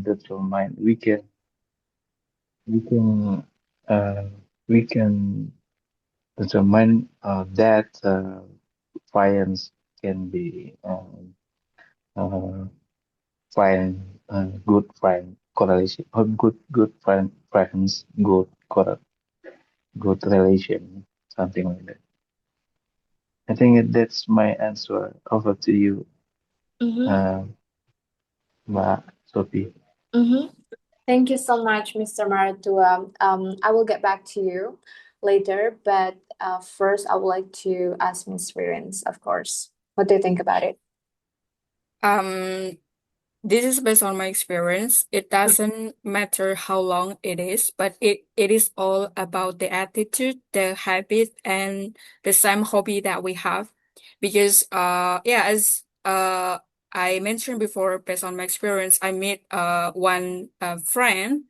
determine we can uh, we can determine that clients can be uh, find good friend correlation or good friends good relation, something like that. I think that's my answer. Over to you, Mm-hmm. uh, Mbak Sophie. Mm-hmm. Thank you so much, Mr. Maratua. I will get back to you later, but first I would like to ask Miss Rins, of course. What do you think about it? Um, this is based on my experience. It doesn't matter how long it is, but it is all about the attitude, the habit, and the same hobby that we have. Because yeah, as I mentioned before, based on my experience, I met one friend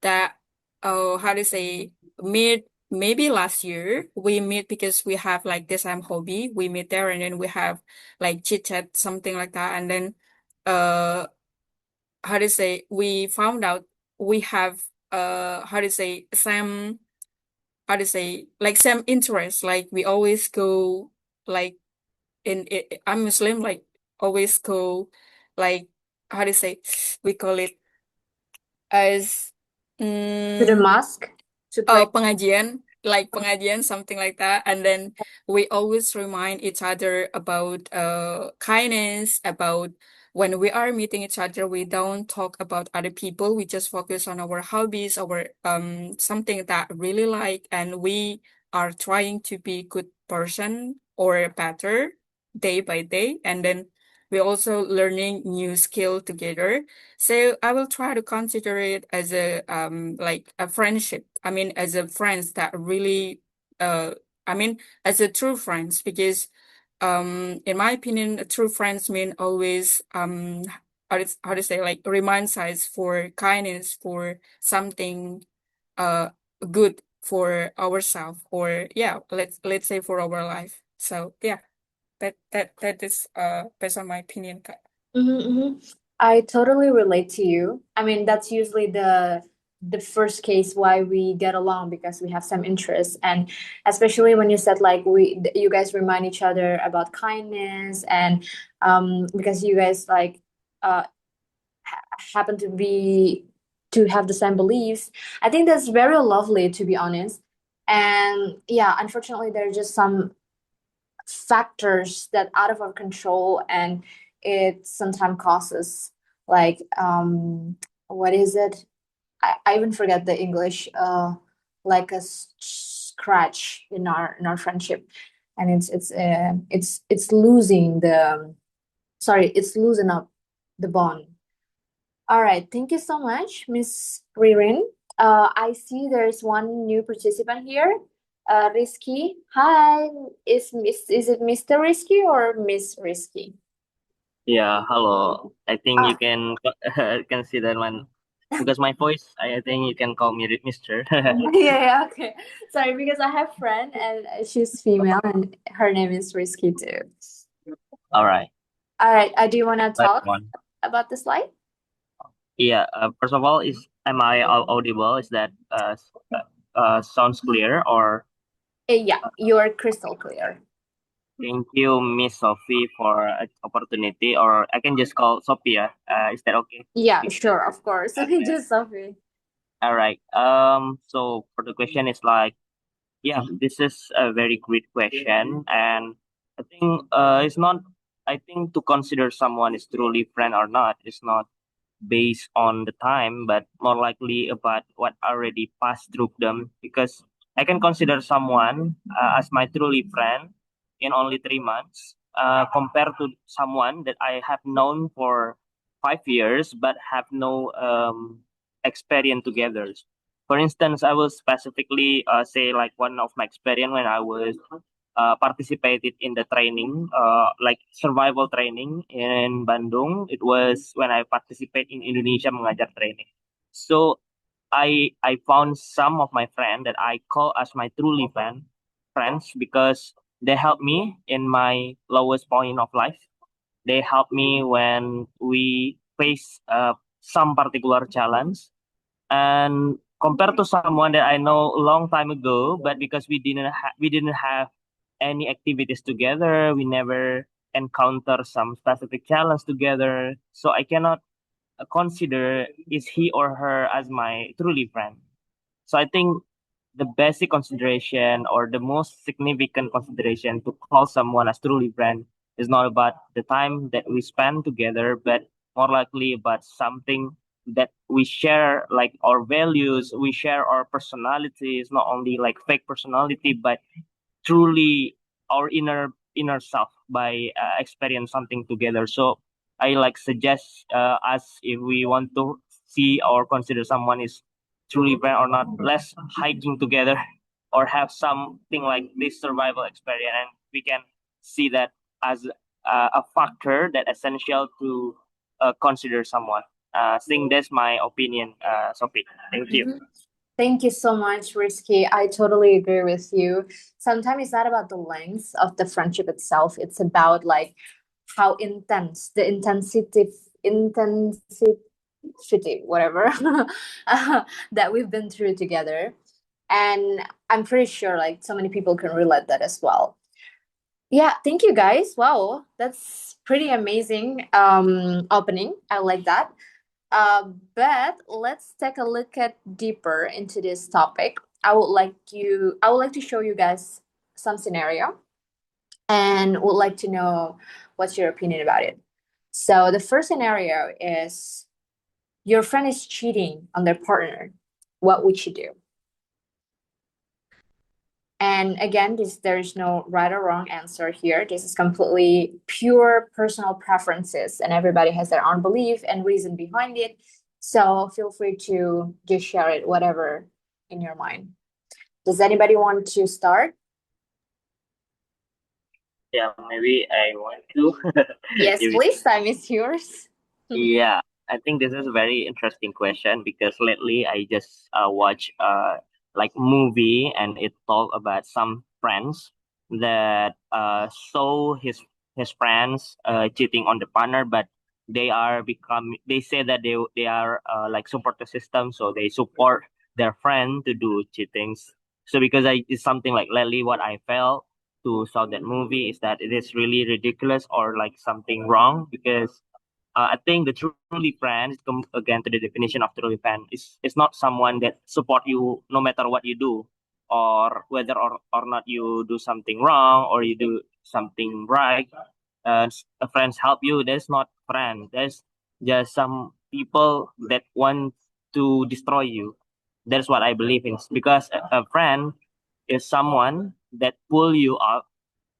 that how to say meet maybe last year we meet because we have like the same hobby. We meet there and then we have like chit chat something like that, and then uh how to say we found out we have how to say same how to say like same interest, like we always go like in it, I'm Muslim, like always go like how to say we call it as To the mm, mosque to pray. pengajian, like pengajian, something like that. And then we always remind each other about kindness, about when we are meeting each other, we don't talk about other people. We just focus on our hobbies, our something that really like, and we are trying to be good person or better day by day. And then we also learning new skill together. So I will try to consider it as a like a friendship. I mean, as a friends that really uh I mean as a true friends, because in my opinion, true friends mean always how to say like reminds us for kindness, for something uh good for ourselves, or yeah, let's say for our life. So yeah, that is based on my opinion. Mm-hmm, mm-hmm. I totally relate to you. I mean, that's usually the first case why we get along because we have some interests, and especially when you said like you guys remind each other about kindness, and because you guys like uh happen to have the same beliefs. I think that's very lovely, to be honest. And yeah, unfortunately, there are just some factors that out of our control, and it sometimes causes like what is it? I even forget the English. Like a scratch in our friendship, and it's losing the sorry, it's losing up the bond. All right, thank you so much, Miss Ririn. I see there's one new participant here. Risky. Hi, is it Mr. Risky or Miss Risky? Yeah, hello. I think you Ah, can consider one because my voice. I think you can call me Mister. yeah, okay. Sorry, because I have friend and she's female and her name is Risky too. All right, All right, do you want to that's talk one. about the slide? Yeah. First of all, is am I audible? Is that sounds clear? Or Yeah, you're crystal clear. thank you, Miss Sophie, for opportunity. Or I can just call Sophia. Is that okay? Yeah, sure, of course. Just Sophie. All right. So for the question is like, yeah, this is a very great question, and I think it's not. I think to consider someone is truly friend or not is not based on the time, but more likely about what already passed through them. Because I can consider someone as my truly friend in only 3 months, compared to someone that I have known for 5 years but have no experience together. For instance, I will specifically say like one of my experience when I was participated in the training, like survival training in Bandung. It was when I participate in Indonesia Mengajar training. So I found some of my friends that I call as my truly friends because they helped me in my lowest point of life. They helped me when we face some particular challenge, and compared to someone that I know a long time ago, but because we didn't have any activities together, we never encounter some specific challenge together, so I cannot consider is he or her as my truly friend. So I think the basic consideration or the most significant consideration to call someone as truly friend is not about the time that we spend together, but more likely about something that we share, like our values, we share our personalities, not only like fake personality, but truly our inner self by experience something together. So I like suggest us, if we want to see or consider someone is truly friend or not, let's hiking together or have something like this survival experience, and we can see that as a factor that essential to consider someone. I think that's my opinion, Sophie. Thank you. Mhm. Thank you so much, Risky. I totally agree with you. Sometimes it's not about the length of the friendship itself. It's about like how intense the intensity, whatever, that we've been through together. And I'm pretty sure like so many people can relate that as well. Yeah, thank you guys. Wow, that's pretty amazing opening. I like that. But let's take a look at deeper into this topic. I would like to show you guys some scenario and would like to know what's your opinion about it. So the first scenario is your friend is cheating on their partner. What would you do? And again, there is no right or wrong answer here. This is completely pure personal preferences, and everybody has their own belief and reason behind it. So feel free to just share it, whatever in your mind. Does anybody want to start? Yeah, maybe I want to. Yes, If please. Time is yours. Yeah, I think this is a very interesting question because lately I just watch like movie, and it talk about some friends that saw his friends cheating on the partner, but they say that they are like support the system, so they support their friend to do cheatings. So because it's something like lately what I felt to saw that movie is that it is really ridiculous or like something wrong, because I think the truly friend, come again to the definition of truly friend, is not someone that support you no matter what you do, or whether or not you do something wrong or you do something right. A friends help you. That's not friend. That's just some people that want to destroy you. That's what I believe in. Because a friend is someone that pull you up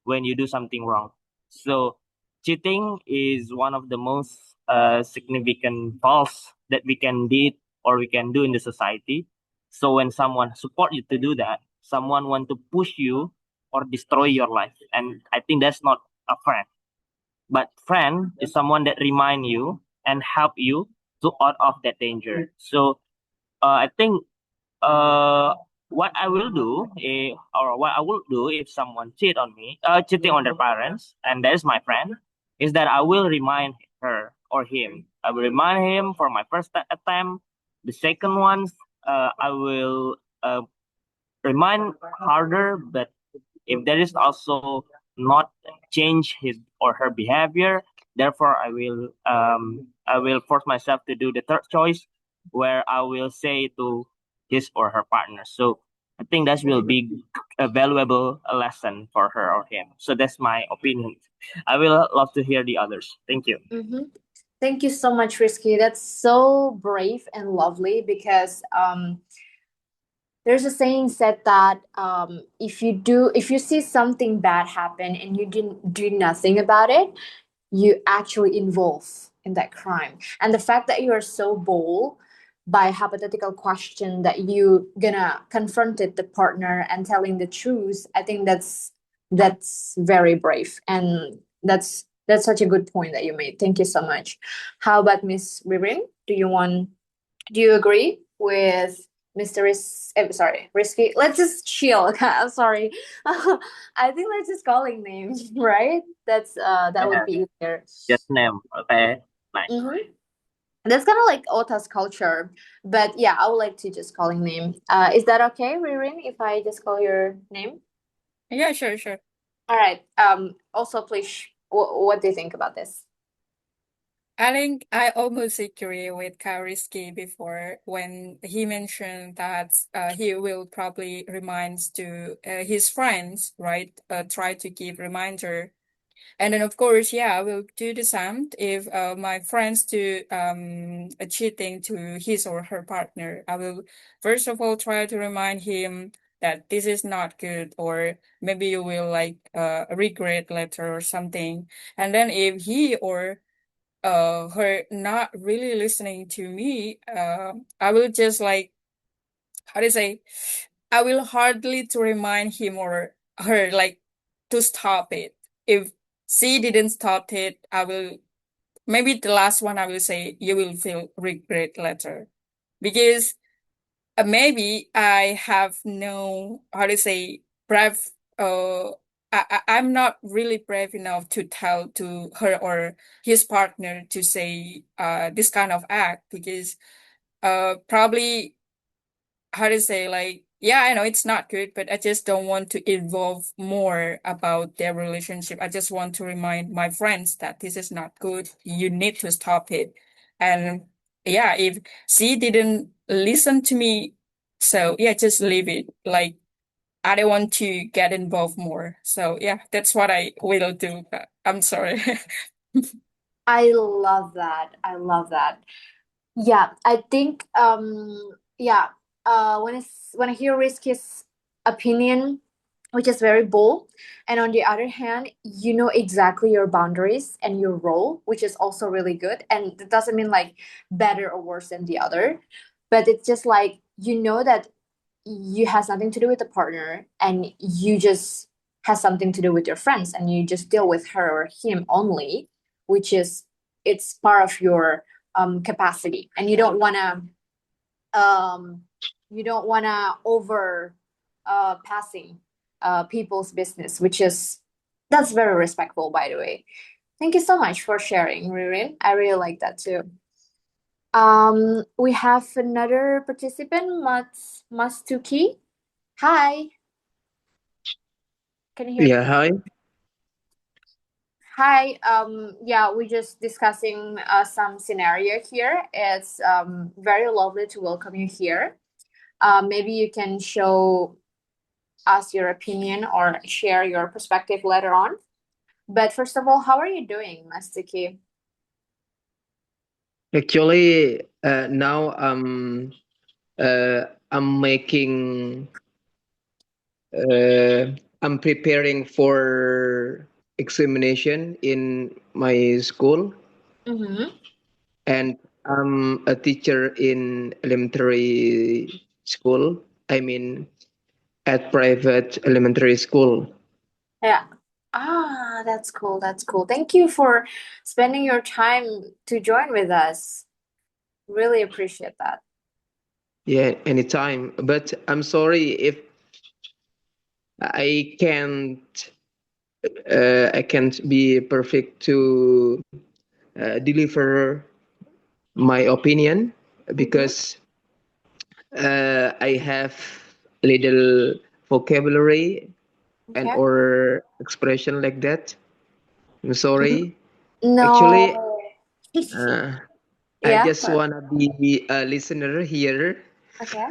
when you do something wrong. So cheating is one of the most significant faults that we can did or we can do in the society. So when someone support you to do that, someone want to push you or destroy your life, and I think that's not a friend. But friend is someone that remind you and help you to out of that danger. So I think uh, what I will do, or what I will do if someone cheat on me, cheating on their parents, and that is my friend, is that I will remind her or him. I will remind him for my first attempt. The second one, I will remind harder, but if there is also not change his or her behavior, therefore I will force myself to do the third choice, where I will say to his or her partner. So I think that will be a valuable lesson for her or him. So that's my opinion. I will love to hear the others. Thank you. Mhm. Thank you so much, Risky. That's so brave and lovely because there's a saying said that if you see something bad happen and you didn't do nothing about it, you actually involve in that crime. And the fact that you are so bold by hypothetical question that you gonna confronted the partner and telling the truth, I think that's very brave, and that's such a good point that you made. Thank you so much. How about Miss Ririn? Do you agree with Mr. Sorry, Risky? Let's just chill. I'm sorry. I think let's just calling names, right? That would Yeah, be easier. just name. Okay. Nice. Mm-hmm. That's kind of like Ota's culture, but yeah, I would like to just call him name. Is that okay, Ririn, if I just call your name? Yeah, sure, sure. All right. Also, please, what do you think about this? I think I almost agree with Kauriski before when he mentioned that he will probably reminds to his friends, right? Try to give reminder. And then of course, yeah, I will do the same if my friends do cheating to his or her partner. I will first of all try to remind him that this is not good, or maybe you will like regret later or something. And then if he or her not really listening to me, I will just like, how do you say, I will hardly to remind him or her like to stop it. If she didn't stop it, I will, maybe the last one I will say you will feel regret later, because maybe I have no, how to say, brave, uh I'm not really brave enough to tell to her or his partner to say this kind of act, because probably, how to say, like, yeah, I know it's not good, but I just don't want to involve more about their relationship. I just want to remind my friends that this is not good, you need to stop it. And yeah, if she didn't listen to me, so yeah, just leave it. Like, I don't want to get involved more. So yeah, that's what I will do. I'm sorry. I love that. I love that. Yeah, I think yeah, when I hear Risky's opinion, which is very bold, and on the other hand, you know exactly your boundaries and your role, which is also really good. And it doesn't mean like better or worse than the other, but it's just like you know that you has nothing to do with the partner, and you just has something to do with your friends, and you just deal with her or him only, which is it's part of your capacity, and um you don't want to over passing people's business, which is that's very respectful, by the way. Thank you so much for sharing, Ririn. I really like that too. We have another participant, Mastuki. Hi, can you hear Yeah, me? hi. Hi. Yeah, we're just discussing some scenario here. It's very lovely to welcome you here. Maybe you can show us your opinion or share your perspective later on. But first of all, how are you doing, Mastuki? Actually, now I'm making uh, I'm preparing for examination in my school, Mm-hmm. and I'm a teacher in elementary school. I mean, at private elementary school. Yeah. Ah, that's cool. That's cool. Thank you for spending your time to join with us. Really appreciate that. Yeah, anytime. But I'm sorry if I can't I can't be perfect to deliver my opinion Mm-hmm. because I have little vocabulary and Okay. or expression like that. I'm sorry. Actually, No. uh, I Yeah. just wanna be a listener here. Okay.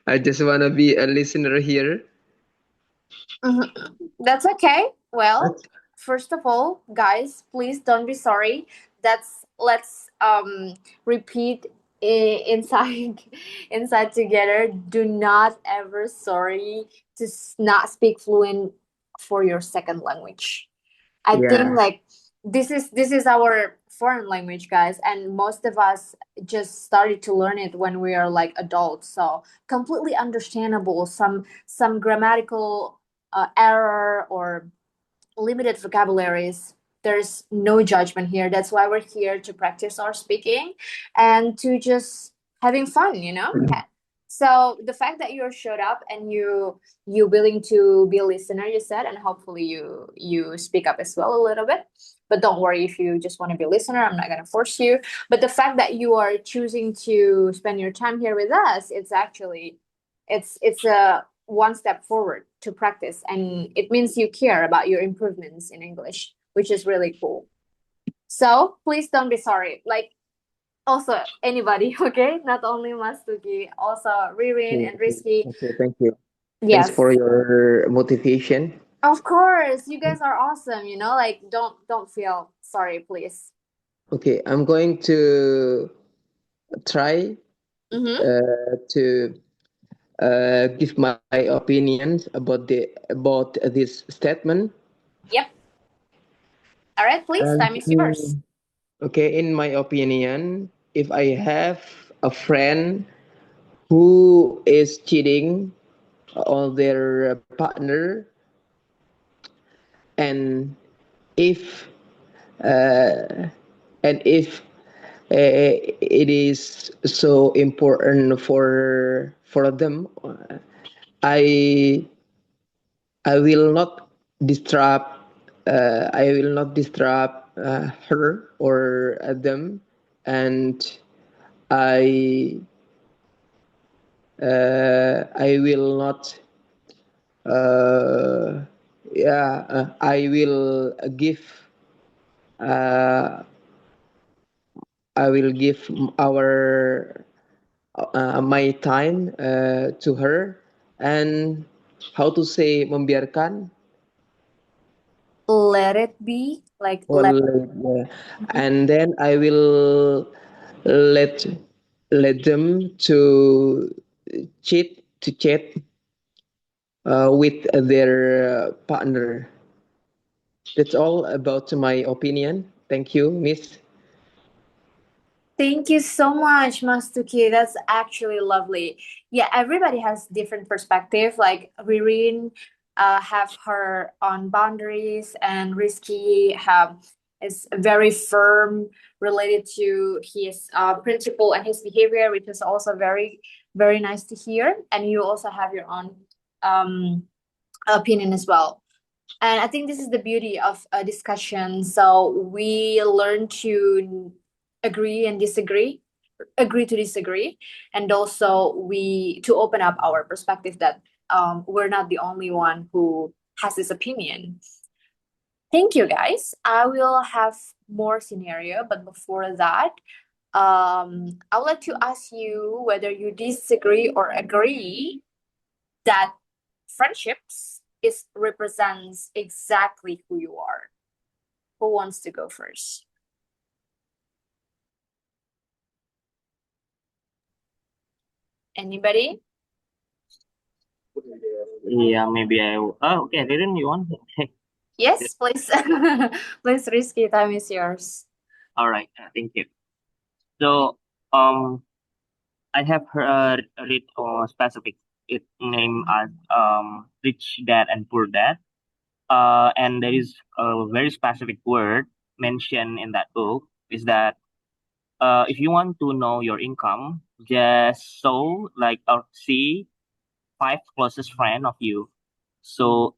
I just wanna be a listener here. Mhm. That's okay. Well, But first of all, guys, please don't be sorry. That's let's repeat inside inside together. Do not ever sorry to not speak fluent for your second language. I think yeah, like this is our foreign language, guys, and most of us just started to learn it when we are like adults. So completely understandable. Some grammatical error or limited vocabularies. There's no judgment here. That's why we're here to practice our speaking and to just having fun, you know? So the fact that you showed up and you willing to be a listener, you said, and hopefully you speak up as well a little bit. But don't worry if you just want to be a listener. I'm not gonna force you. But the fact that you are choosing to spend your time here with us, it's actually it's a one step forward to practice, and it means you care about your improvements in English, which is really cool. So please don't be sorry. Like also anybody, okay? Not only Mastuki, also Ririn Okay, and okay, Rizky. okay, thank you. Thanks Yes. for your motivation. Of course, you guys are awesome, like don't feel sorry, please. Okay, I'm going to try Mm-hmm. to give my opinions about this statement. Yep. All right, please. And Time is yours. okay, in my opinion, if I have a friend who is cheating on their partner, and if uh, if it is so important for them, I I will not disturb I will not disturb her or them, and I I will not uh, I will give uh, I will give our my time to her, and how to say membiarkan Let it be. Like or let. Mhm. and then I will let them to chat with their partner. That's all about my opinion. Thank you, Miss. Thank you so much, Mastuki. That's actually lovely. Yeah, everybody has different perspective. Like Ririn have her own boundaries, and Risky have is very firm related to his principle and his behavior, which is also very, very nice to hear. And you also have your own um, opinion as well. And I think this is the beauty of a discussion. So we learn to agree and disagree, agree to disagree, and also we to open up our perspective that we're not the only one who has this opinion. Thank you, guys. I will have more scenario, but before that, I would like to ask you whether you disagree or agree that friendships is represents exactly who you are. Who wants to go first? Anybody? Yeah, maybe I. Oh, okay. Didn't you want? Yes, please. Please, Risky, time is yours. All right. Thank you. So, um, I have read specific it name as rich dad and poor dad. And there is a very specific word mentioned in that book is that if you want to know your income, just so like or see five closest friend of you. So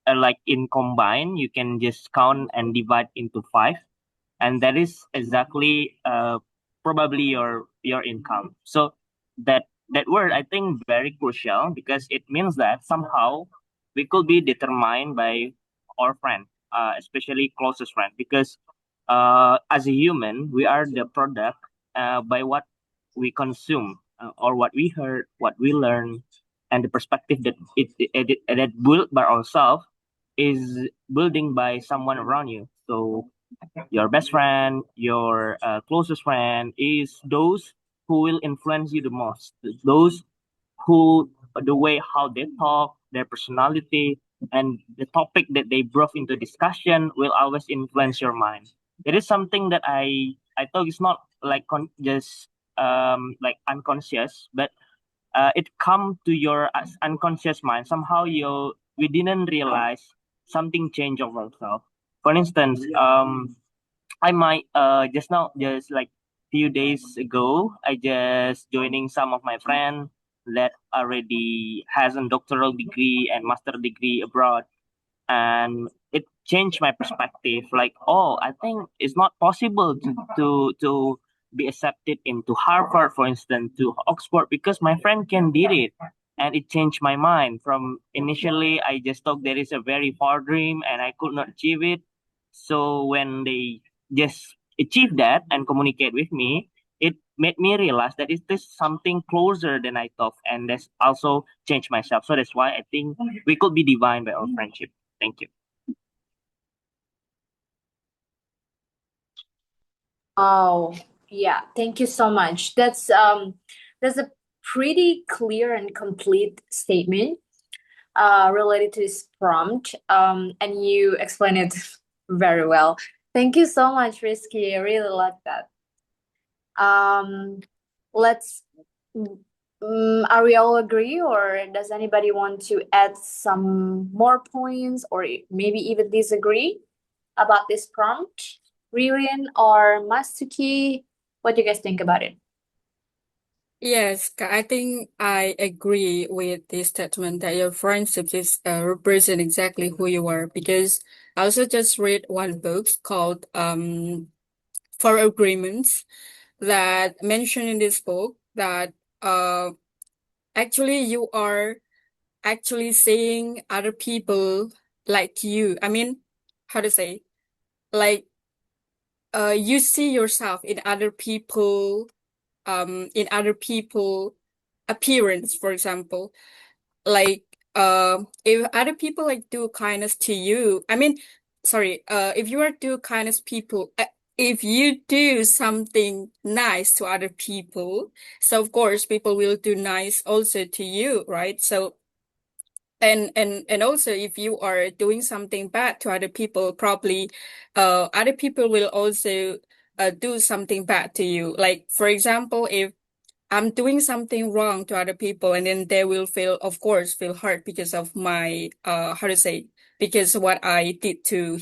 like in combine, you can just count and divide into five, and that is exactly probably your income. So that word I think very crucial because it means that somehow we could be determined by our friend, especially closest friend, because as a human we are the product by what we consume, or what we heard, what we learn, and the perspective that that built by ourselves is building by someone around you. So your best friend, your closest friend is those who will influence you the most. Those who, the way how they talk, their personality, and the topic that they brought into discussion will always influence your mind. It is something that I thought is not like just like unconscious, but it come to your unconscious mind. Somehow we didn't realize something changed of ourselves. For instance, I might just now, just like few days ago, I just joining some of my friends that already has a doctoral degree and master degree abroad, and it changed my perspective. Like, oh, I think it's not possible to be accepted into Harvard, for instance, to Oxford, because my friend can did it. And it changed my mind. From initially, I just thought there is a very far dream and I could not achieve it. So when they just achieve that and communicate with me, it made me realize that it is something closer than I thought, and that's also changed myself. So that's why I think we could be divine by our friendship. Thank you. Oh, yeah. Thank you so much. That's a pretty clear and complete statement related to this prompt. And you explain it very well. Thank you so much, Risky. I really like that. Um, let's are we all agree, or does anybody want to add some more points, or maybe even disagree about this prompt? Ririn or Mastuki, what do you guys think about it? Yes, I think I agree with this statement that your friendship is represent exactly who you are, because I also just read one book called Four Agreements that mentioned in this book that uh actually you are actually seeing other people like you. I mean, how to say, like you see yourself in other people appearance, for example. Like if other people like do kindness to you, I mean, sorry, if you are do kindness people, if you do something nice to other people, so of course people will do nice also to you, right? So and also if you are doing something bad to other people, probably other people will also do something bad to you. Like for example, if I'm doing something wrong to other people, and then they will feel, of course, feel hurt because of my how to say, because what I did to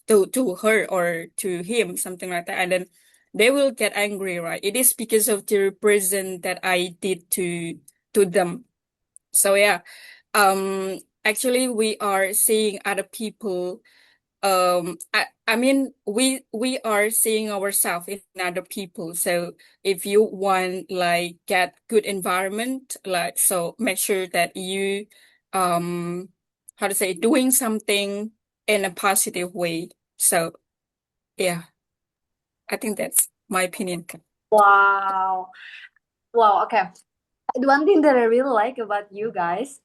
to her or to him, something like that. And then they will get angry, right? It is because of the present that I did to them. So yeah, actually we are seeing other people. I mean we are seeing ourselves in other people. So if you want like get good environment, like, so make sure that you um how to say, doing something in a positive way. So yeah, I think that's my opinion. Wow. Wow, okay. One thing that I really like about you guys,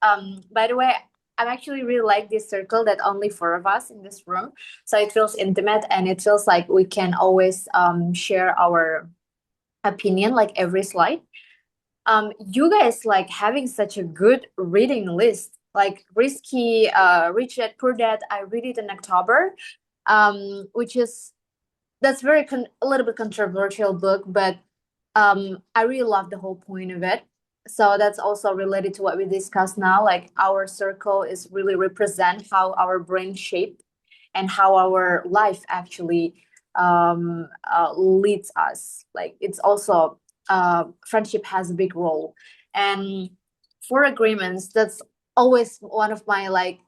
by the way, I'm actually really like this circle that only four of us in this room. So it feels intimate and it feels like we can always share our opinion like every slide. You guys like having such a good reading list. Like Risky, Rich Dad Poor Dad, I read it in October, which is that's a little bit controversial book, but I really love the whole point of it. So that's also related to what we discussed now. Like our circle is really represent how our brain shape and how our life actually leads us. Like it's also friendship has a big role, and for agreements, that's always one of my like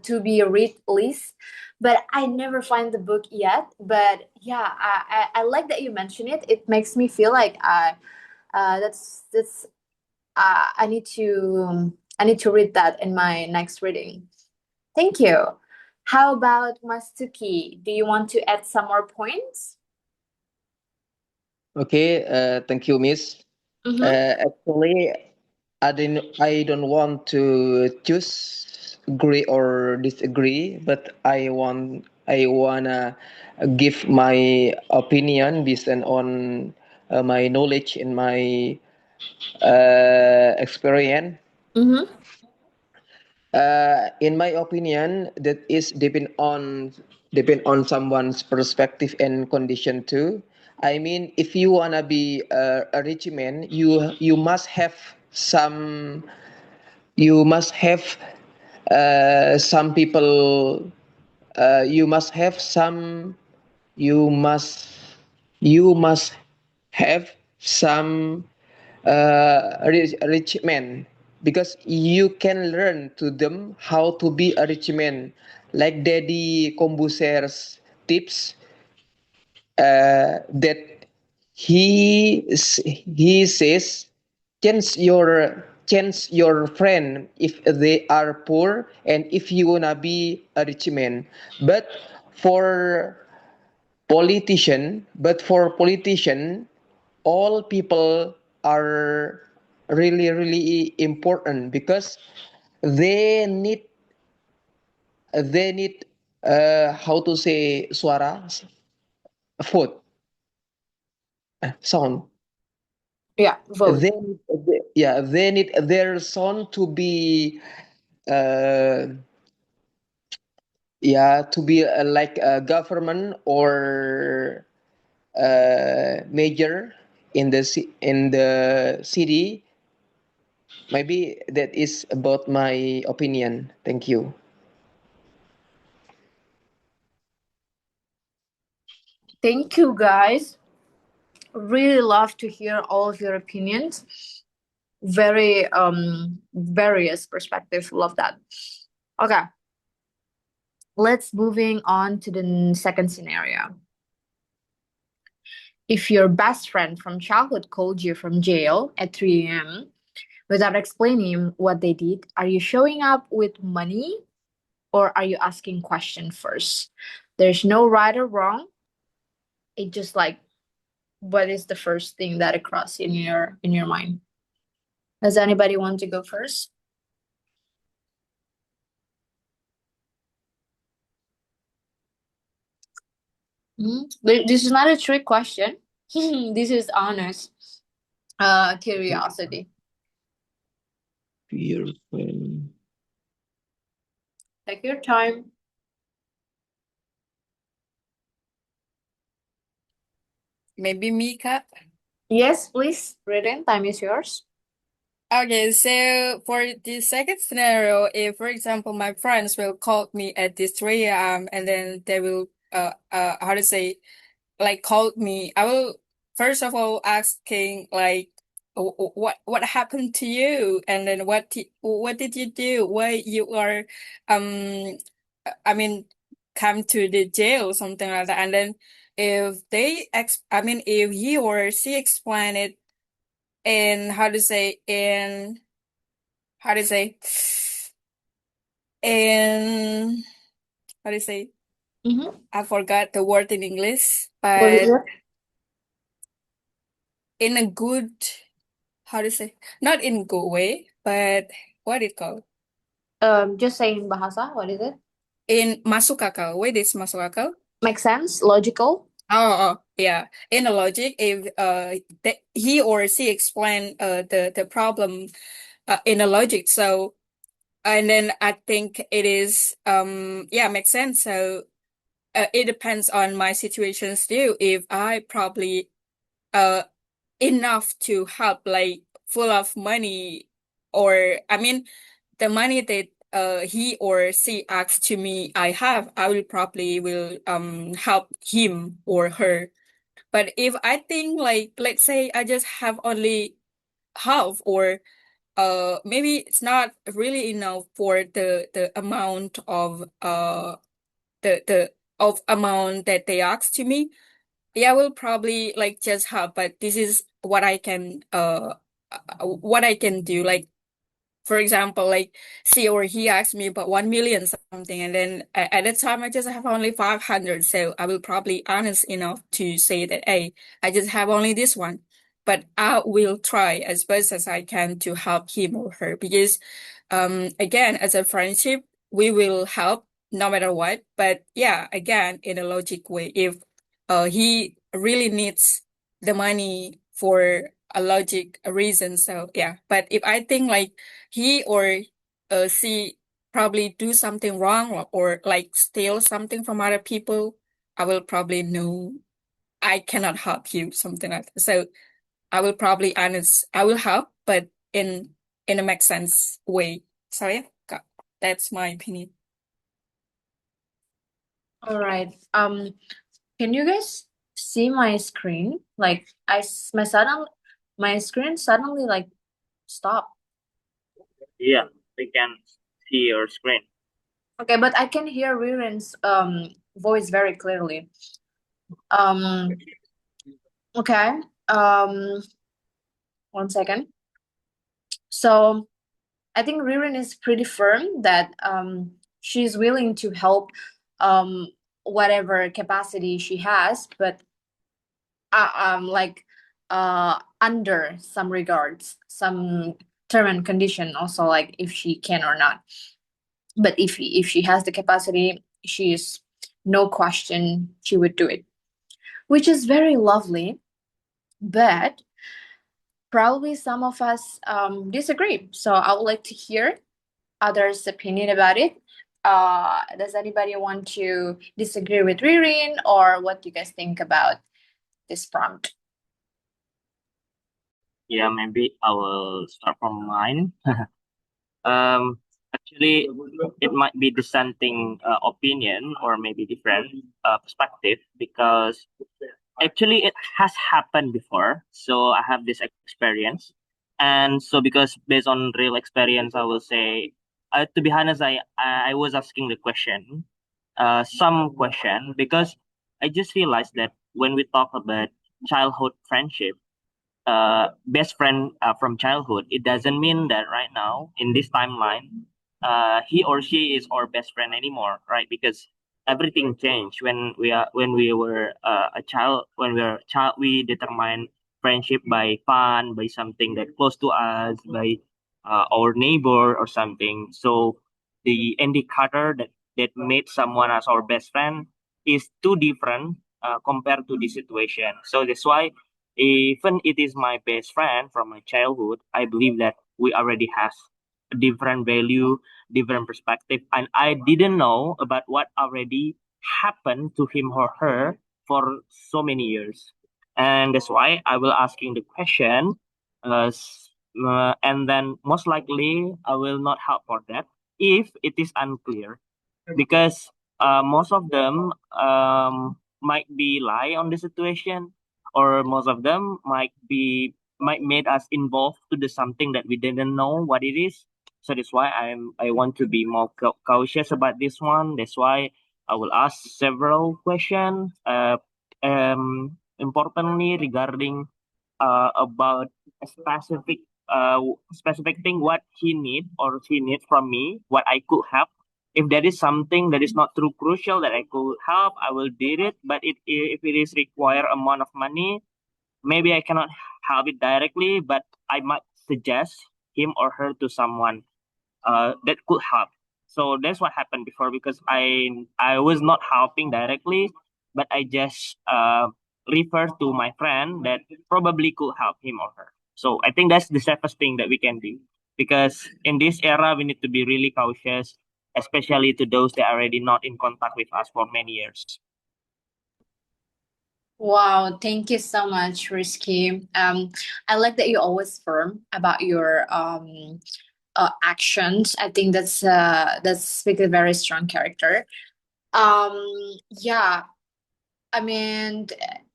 to be read list, but I never find the book yet. But yeah, I like that you mention it. It makes me feel like that's I need to read that in my next reading. Thank you. How about Mastuki? Do you want to add some more points? Okay, thank you, Miss. Mm-hmm. Actually, I don't want to choose agree or disagree, but I wanna give my opinion based on my knowledge and my experience. Mm-hmm. In my opinion, that is depend on someone's perspective and condition too. I mean, if you wanna be a rich man, you must have some you must have some people you must have some you must you must have some rich men. because you can learn to them how to be a rich man, like Daddy Kombuser's tips, that he says, change your friend if they are poor and if you wanna be a rich man. But for politician, all people are really important because they need they need how to say suara, vote, sound. Yeah, vote. They need their sound to be uh, to be like a government or major in the city. Maybe that is about my opinion. Thank you. Thank you, guys. Really love to hear all of your opinions. Very various perspective. Love that. Okay, let's moving on to the second scenario. If your best friend from childhood called you from jail at 3 a.m. without explaining what they did, are you showing up with money or are you asking question first? There's no right or wrong. It just like what is the first thing that across in your mind? Does anybody want to go first? This is not a trick question. This is honest curiosity. Your friend. Take your time. Maybe Mika. Yes, please. Written time is yours. Okay, so for the second scenario, if for example my friends will call me at this 3 a.m. and then they will how to say like called me, I will first of all asking like what happened to you, and then what did you do? Why you are I mean come to the jail, something like that. And then if if he or she explain it in how to say in how to say Mm-hmm. I forgot the word in English, What is but it? in a good how to say not in good way, but what it called Just saying bahasa. What is it? in masuk akal. Wait, it's masuk akal. Makes sense. Logical. Oh, yeah. In a logic, if he or she explain the problem in a logic, so and then I think it is yeah, makes sense. So it depends on my situations too. If I probably uh enough to help, like full of money, or the money that he or she asks to me I will probably will help him or her. But if I think like let's say I just have only half, or maybe it's not really enough for the amount of the of amount that they ask to me, yeah, I will probably like just help. But this is what I can do. Like for example, like she or he asked me about 1 million something, and then at the time I just have only 500. So I will probably honest enough to say that, hey, I just have only this one, but I will try as best as I can to help him or her, because again, as a friendship, we will help no matter what. But yeah, again, in a logic way, if he really needs the money for a logic reason. So yeah, but if I think like he or she probably do something wrong, or like steal something from other people, I will probably know I cannot help you, something like that. So I will probably honest, I will help, but in a make sense way. So yeah, that's my opinion. All right. Can you guys see my screen? Like my screen suddenly like stopped. Yeah, we can see your screen. Okay, but I can hear Ririn's voice very clearly. Um, okay. One second. So I think Ririn is pretty firm that she's willing to help um whatever capacity she has, but like under some regards, some term and condition also, like if she can or not. But if she has the capacity, she is no question she would do it, which is very lovely. But probably some of us disagree. So I would like to hear others' opinion about it. Does anybody want to disagree with Ririn, or what do you guys think about this prompt? Yeah, maybe I will start from mine. Actually, it might be dissenting opinion or maybe different perspective because actually it has happened before. So I have this experience, and so because based on real experience, I will say, to be honest, I was asking the question, some question because I just realized that when we talk about childhood friendship, best friend from childhood, it doesn't mean that right now in this timeline, he or she is our best friend anymore, right? Because everything changed when we were a child. When we were a child, we determine friendship by fun, by something that close to us, by our neighbor or something. So the indicator that made someone as our best friend is too different compared to the situation. So that's why even it is my best friend from my childhood, I believe that we already have a different value, different perspective, and I didn't know about what already happened to him or her for so many years, and that's why I will asking the question, and then most likely I will not help for that if it is unclear because most of them might be lie on the situation or most of them might made us involved to the something that we didn't know what it is. So that's why I want to be more cautious about this one. That's why I will ask several questions importantly regarding about a specific thing what he need or she need from me, what I could help. If there is something that is not too crucial that I could help, I will do it. But if it is require amount of money, maybe I cannot help it directly, but I might suggest him or her to someone that could help. So that's what happened before because I was not helping directly, but I just refer to my friend that probably could help him or her. So I think that's the safest thing that we can do because in this era we need to be really cautious, especially to those that are already not in contact with us for many years. Wow, thank you so much, Risky. I like that you're always firm about your actions. I think that's speaks a very strong character. Um, yeah, I mean,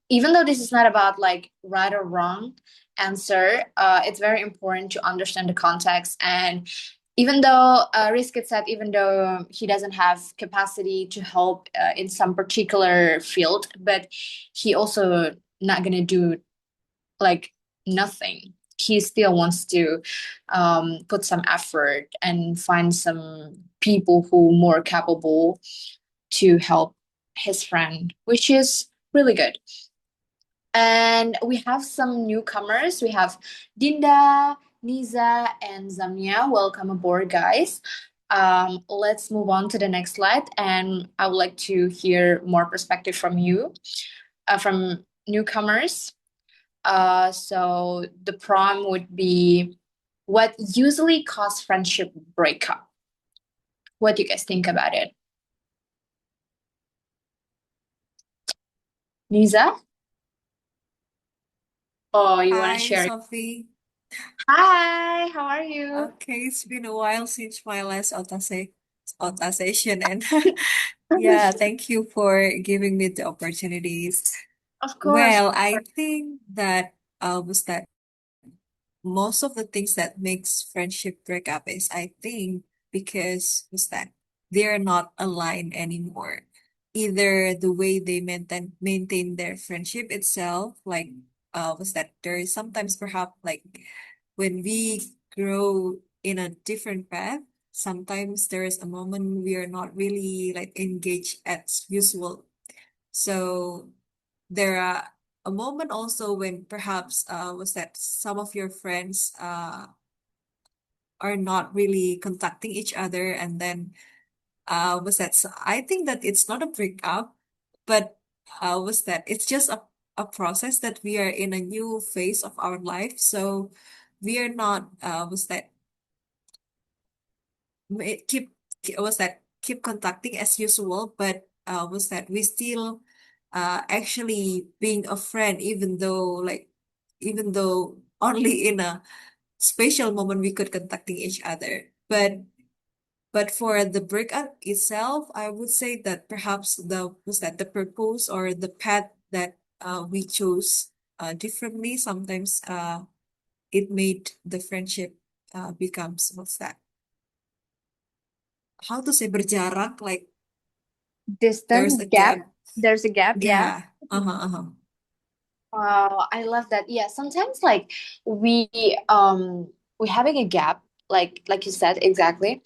even though this is not about like right or wrong answer, it's very important to understand the context. And even though Riskit said, even though he doesn't have capacity to help in some particular field, but he also not gonna do like nothing. He still wants to put some effort and find some people who more capable to help his friend, which is really good. And we have some newcomers. We have Dinda, Niza, and Zamia. Welcome aboard, guys. Let's move on to the next slide. And I would like to hear more perspective from you, from newcomers. So the prompt would be, what usually cause friendship breakup? What do you guys think about it? Niza? Oh, you want to Hi, share? Sophie. Hi, how are you? Okay, it's been a while since my last OTA session, and yeah, thank you for giving me the opportunities. Of course. Well, I think that was that most of the things that makes friendship break up is, I think, because was that they're not aligned anymore. Either the way they maintain their friendship itself, like was that there is sometimes perhaps like when we grow in a different path, sometimes there is a moment we are not really like engaged as usual. So there are a moment also when perhaps was that some of your friends are not really contacting each other, and then was that so I think that it's not a breakup, but was that it's just a process that we are in a new phase of our life. So we are not was that keep was that keep contacting as usual, but was that we still actually being a friend, even though only in a special moment we could contacting each other. But for the breakup itself, I would say that perhaps the purpose or the path that we chose differently. Sometimes it made the friendship becomes what's that? How to say berjarak? Like there's a Distant gap. gap. There's a gap, yeah. Yeah. Uh-huh. Wow, I love that. Yeah, sometimes like we um we having a gap, like you said exactly.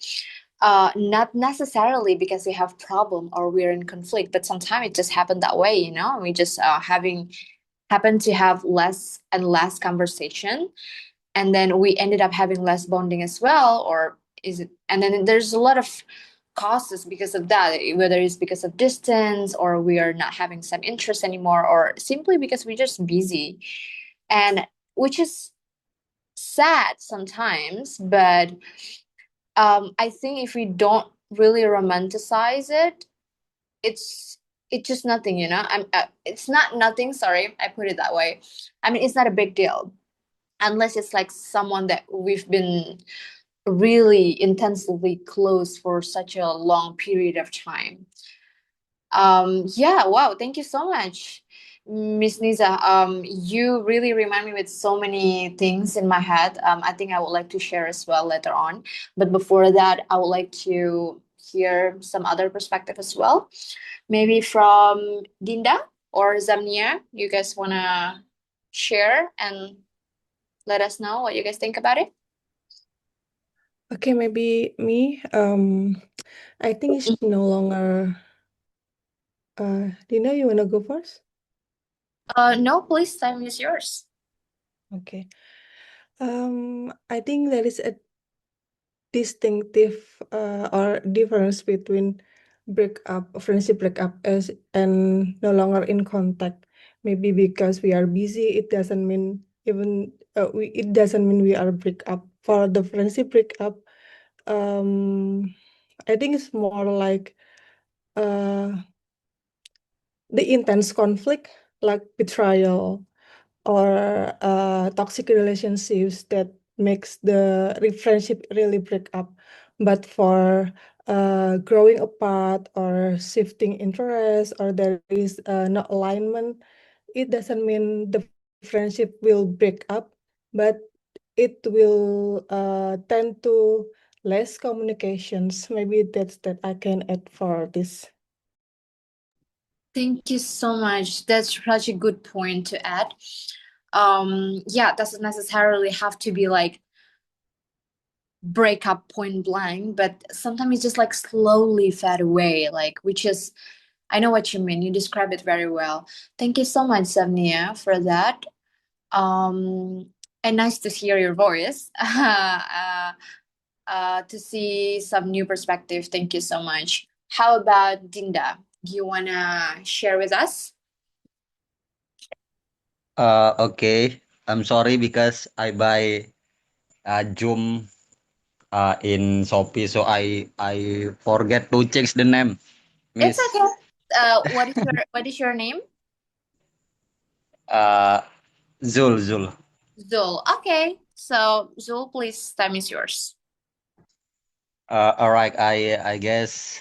Not necessarily because we have problem or we're in conflict, but sometimes it just happened that way, you know. We just having happen to have less and less conversation, and then we ended up having less bonding as well, or is it, and then there's a lot of causes because of that, whether it's because of distance or we are not having some interest anymore or simply because we're just busy, and which is sad sometimes, but I think if we don't really romanticize it, it's it's just nothing, you know. It's not nothing, sorry, I put it that way. I mean, it's not a big deal unless it's like someone that we've been really intensively close for such a long period of time. Yeah, wow, thank you so much, Miss Niza. You really remind me with so many things in my head. I think I would like to share as well later on. But before that, I would like to hear some other perspective as well. Maybe from Dinda or Zamnia. You guys wanna share and let us know what you guys think about it? Okay, maybe me. I think it's no longer. Dina, you wanna go first? No, please, time is yours. Okay. I think there is a distinctive or difference between friendship breakup as and no longer in contact. Maybe because we are busy, it doesn't mean it doesn't mean we are break up. For the friendship breakup, I think it's more like uh the intense conflict, like betrayal or toxic relationships that makes the friendship really break up. But for growing apart or shifting interest or there is no alignment, it doesn't mean the friendship will break up, but it will tend to less communications. Maybe that I can add for this. Thank you so much. That's such a good point to add. Yeah, doesn't necessarily have to be like break up point blank, but sometimes it's just like slowly fade away, like which is I know what you mean. You describe it very well. Thank you so much, Samnia, for that. Um, and nice to hear your voice. To see some new perspective. Thank you so much. How about Dinda? Do you wanna share with us? Okay. I'm sorry because I buy Zoom in Shopee, so I forget to change the name, It's Miss. okay. What is your name? Uh, Zul. Zul. Okay. So Zul, please, time is yours. All right. I guess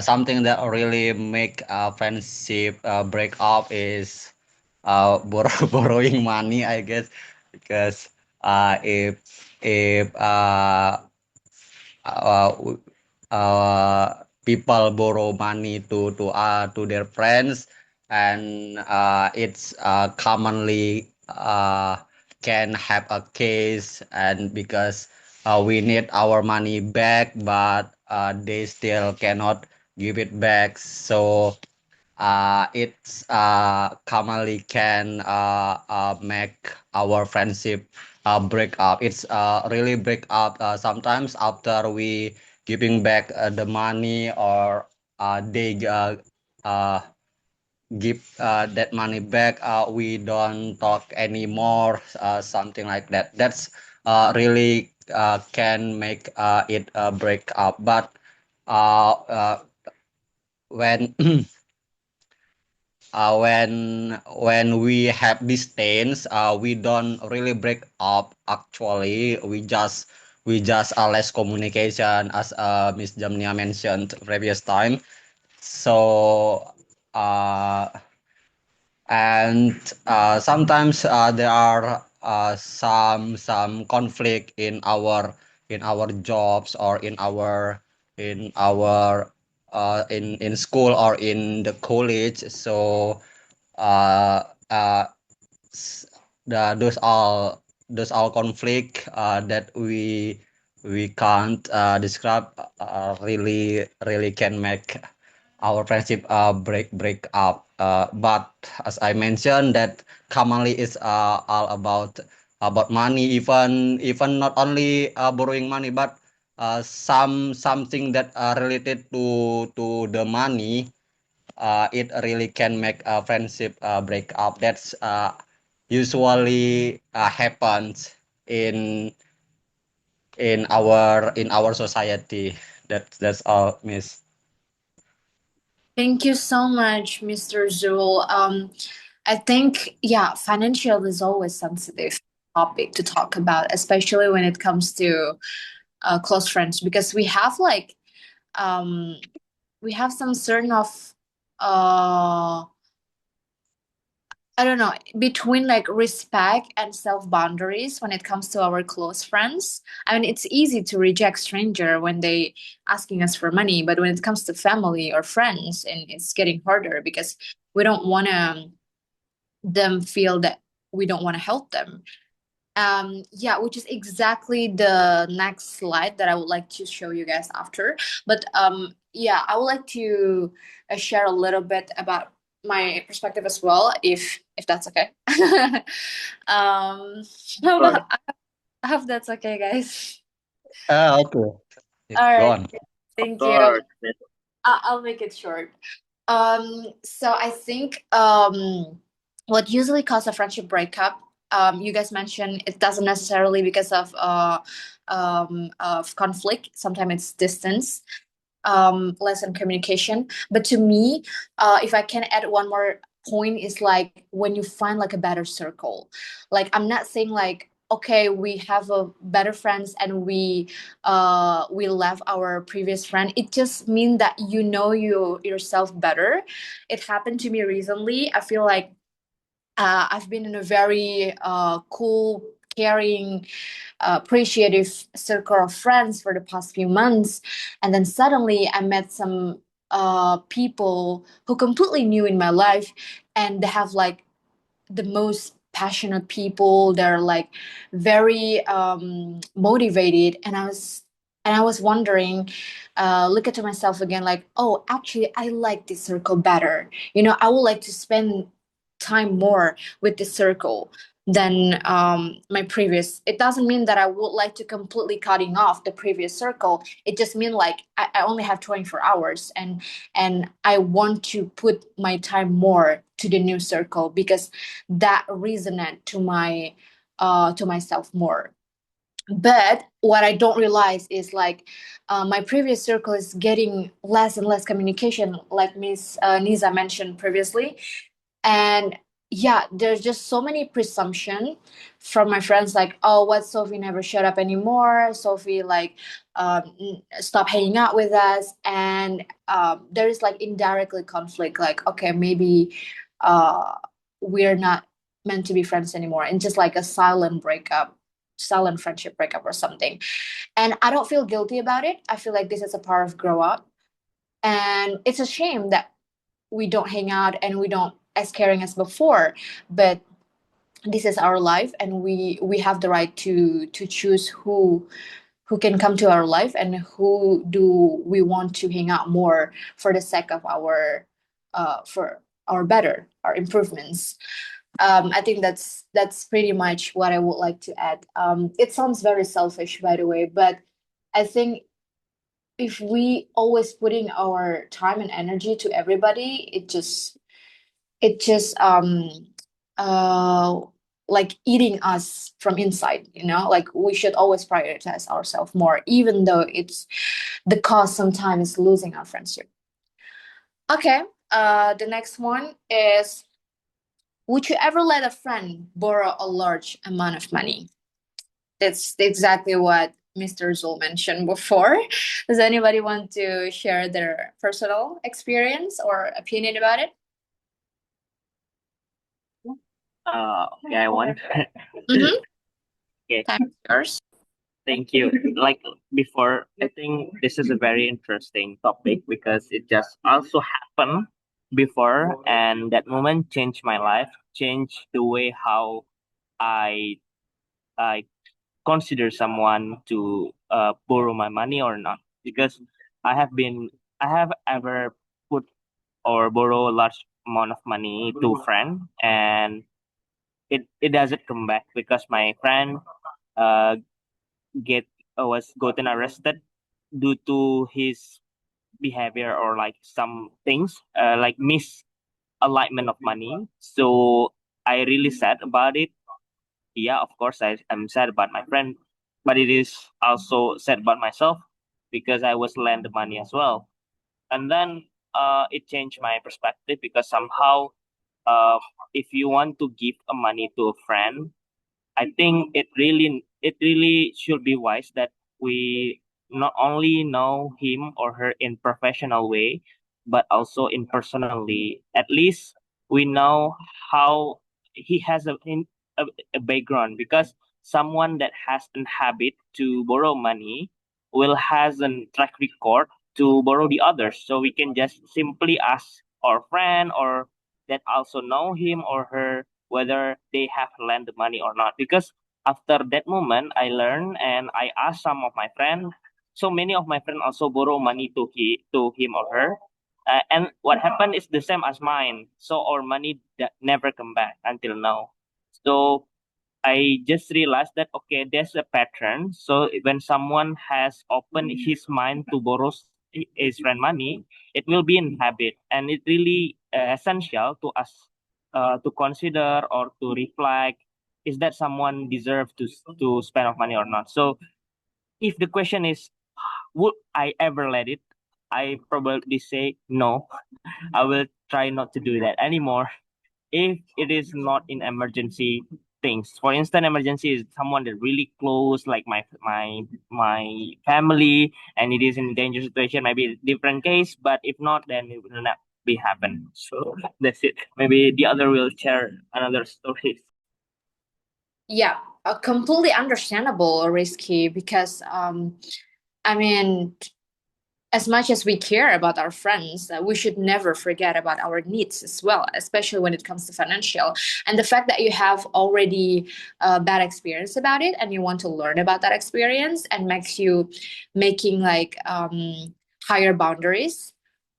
something that really make a friendship break up is borrowing money, I guess, because if uh, uh, people borrow money to their friends, and it's commonly can have a case, and because we need our money back, but they still cannot give it back, so it's commonly can make our friendship break up. It's really break up sometimes after we giving back the money, or they uh, give that money back. We don't talk anymore, something like that. That's really can make it break up. But when when we have distance, we don't really break up. Actually, we just less communication, as Miss Jamnia mentioned previous time. So uh, and sometimes there are some conflict in our jobs, or in school or in the college. So uh, uh, s- those all conflict that we can't describe, really can make our friendship break up. But as I mentioned, that commonly is all about money, even not only borrowing money, but something that related to the money. It really can make a friendship break up. That's usually happens in our society. That's all, Miss. Thank you so much, Mr. Zul. I think, yeah, financial is always sensitive topic to talk about, especially when it comes to close friends, because um we have some certain of uh I don't know, between like respect and self boundaries when it comes to our close friends. I mean, it's easy to reject stranger when they asking us for money, but when it comes to family or friends, and it's getting harder because we don't want to them feel that we don't want to help them. Yeah, which is exactly the next slide that I would like to show you guys after. But yeah, I would like to share a little bit about my perspective as well, if that's okay. How Sure. about, I hope that's okay, guys. Okay. All Go right, on. Of thank you. course. I'll make it short. So I think what usually causes a friendship breakup, you guys mentioned it doesn't necessarily because of conflict. Sometimes it's distance, less in communication. But to me, if I can add one more point, is like when you find like a better circle. Like I'm not saying like okay we have a better friends and we left our previous friend. It just means that you know yourself better. It happened to me recently. I feel like I've been in a very cool, caring, appreciative circle of friends for the past few months, and then suddenly I met some people who completely new in my life, and they have like the most passionate people. They're like very motivated, and I was wondering, look at myself again, like, oh, actually, I like this circle better. I would like to spend time more with this circle than my previous. It doesn't mean that I would like to completely cutting off the previous circle. It just means like I only have 24 hours, and I want to put my time more to the new circle because that resonate to myself more. But what I don't realize is like my previous circle is getting less and less communication, like Miss Niza mentioned previously. And yeah, there's just so many presumption from my friends, like, oh, what, Sophie never shut up anymore, Sophie like stop hanging out with us. And there is like indirectly conflict, like, okay, maybe uh we're not meant to be friends anymore, and just like a silent breakup, silent friendship breakup or something. And I don't feel guilty about it. I feel like this is a part of grow up, and it's a shame that we don't hang out and we don't as caring as before. But this is our life, and we have the right to choose who can come to our life and who do we want to hang out more for the sake of our for our better, our improvements. I think that's pretty much what I would like to add. It sounds very selfish, by the way, but I think if we always putting our time and energy to everybody, it just uh like eating us from inside, like we should always prioritize ourselves more, even though it's the cost sometimes losing our friendship. Okay, the next one is, would you ever let a friend borrow a large amount of money? That's exactly what Mr. Zul mentioned before. Does anybody want to share their personal experience or opinion about it? Okay, I want. Mm-hmm. Okay, Time is yours. thank you. Like before, I think this is a very interesting topic because it just also happened before, and that moment changed my life, changed the way how I I consider someone to borrow my money or not. Because I have been I have ever put or borrow a large amount of money to a friend, and it doesn't come back because my friend uh get was gotten arrested due to his behavior or like some things like misalignment of money. So I really sad about it. Yeah, of course I'm sad about my friend, but it is also sad about myself because I was lent the money as well. And then it changed my perspective because somehow uh, if you want to give a money to a friend, I think it really should be wise that we not only know him or her in professional way, but also in personally. At least we know how he has a background, because someone that has a habit to borrow money will has a track record to borrow the others. So we can just simply ask our friend or that also know him or her whether they have lent the money or not. Because after that moment, I learned and I asked some of my friends. So many of my friends also borrow money to him or her. And what happened is the same as mine. So our money that never come back until now. So I just realized that okay, there's a pattern. So when someone has opened his mind to borrow his friend money, it will be in habit, and it really essential to us to consider or to reflect: is that someone deserve to spend of money or not? So if the question is, would I ever let it? I probably say no. I will try not to do that anymore if it is not in emergency things. For instance, emergency is someone that really close, like my family, and it is in danger situation. Maybe a different case, but if not, then it will not be happen. So that's it. Maybe the other will share another story. Yeah, completely understandable, risky, because I mean, as much as we care about our friends, we should never forget about our needs as well, especially when it comes to financial. And the fact that you have already a bad experience about it and you want to learn about that experience and makes you making like higher boundaries,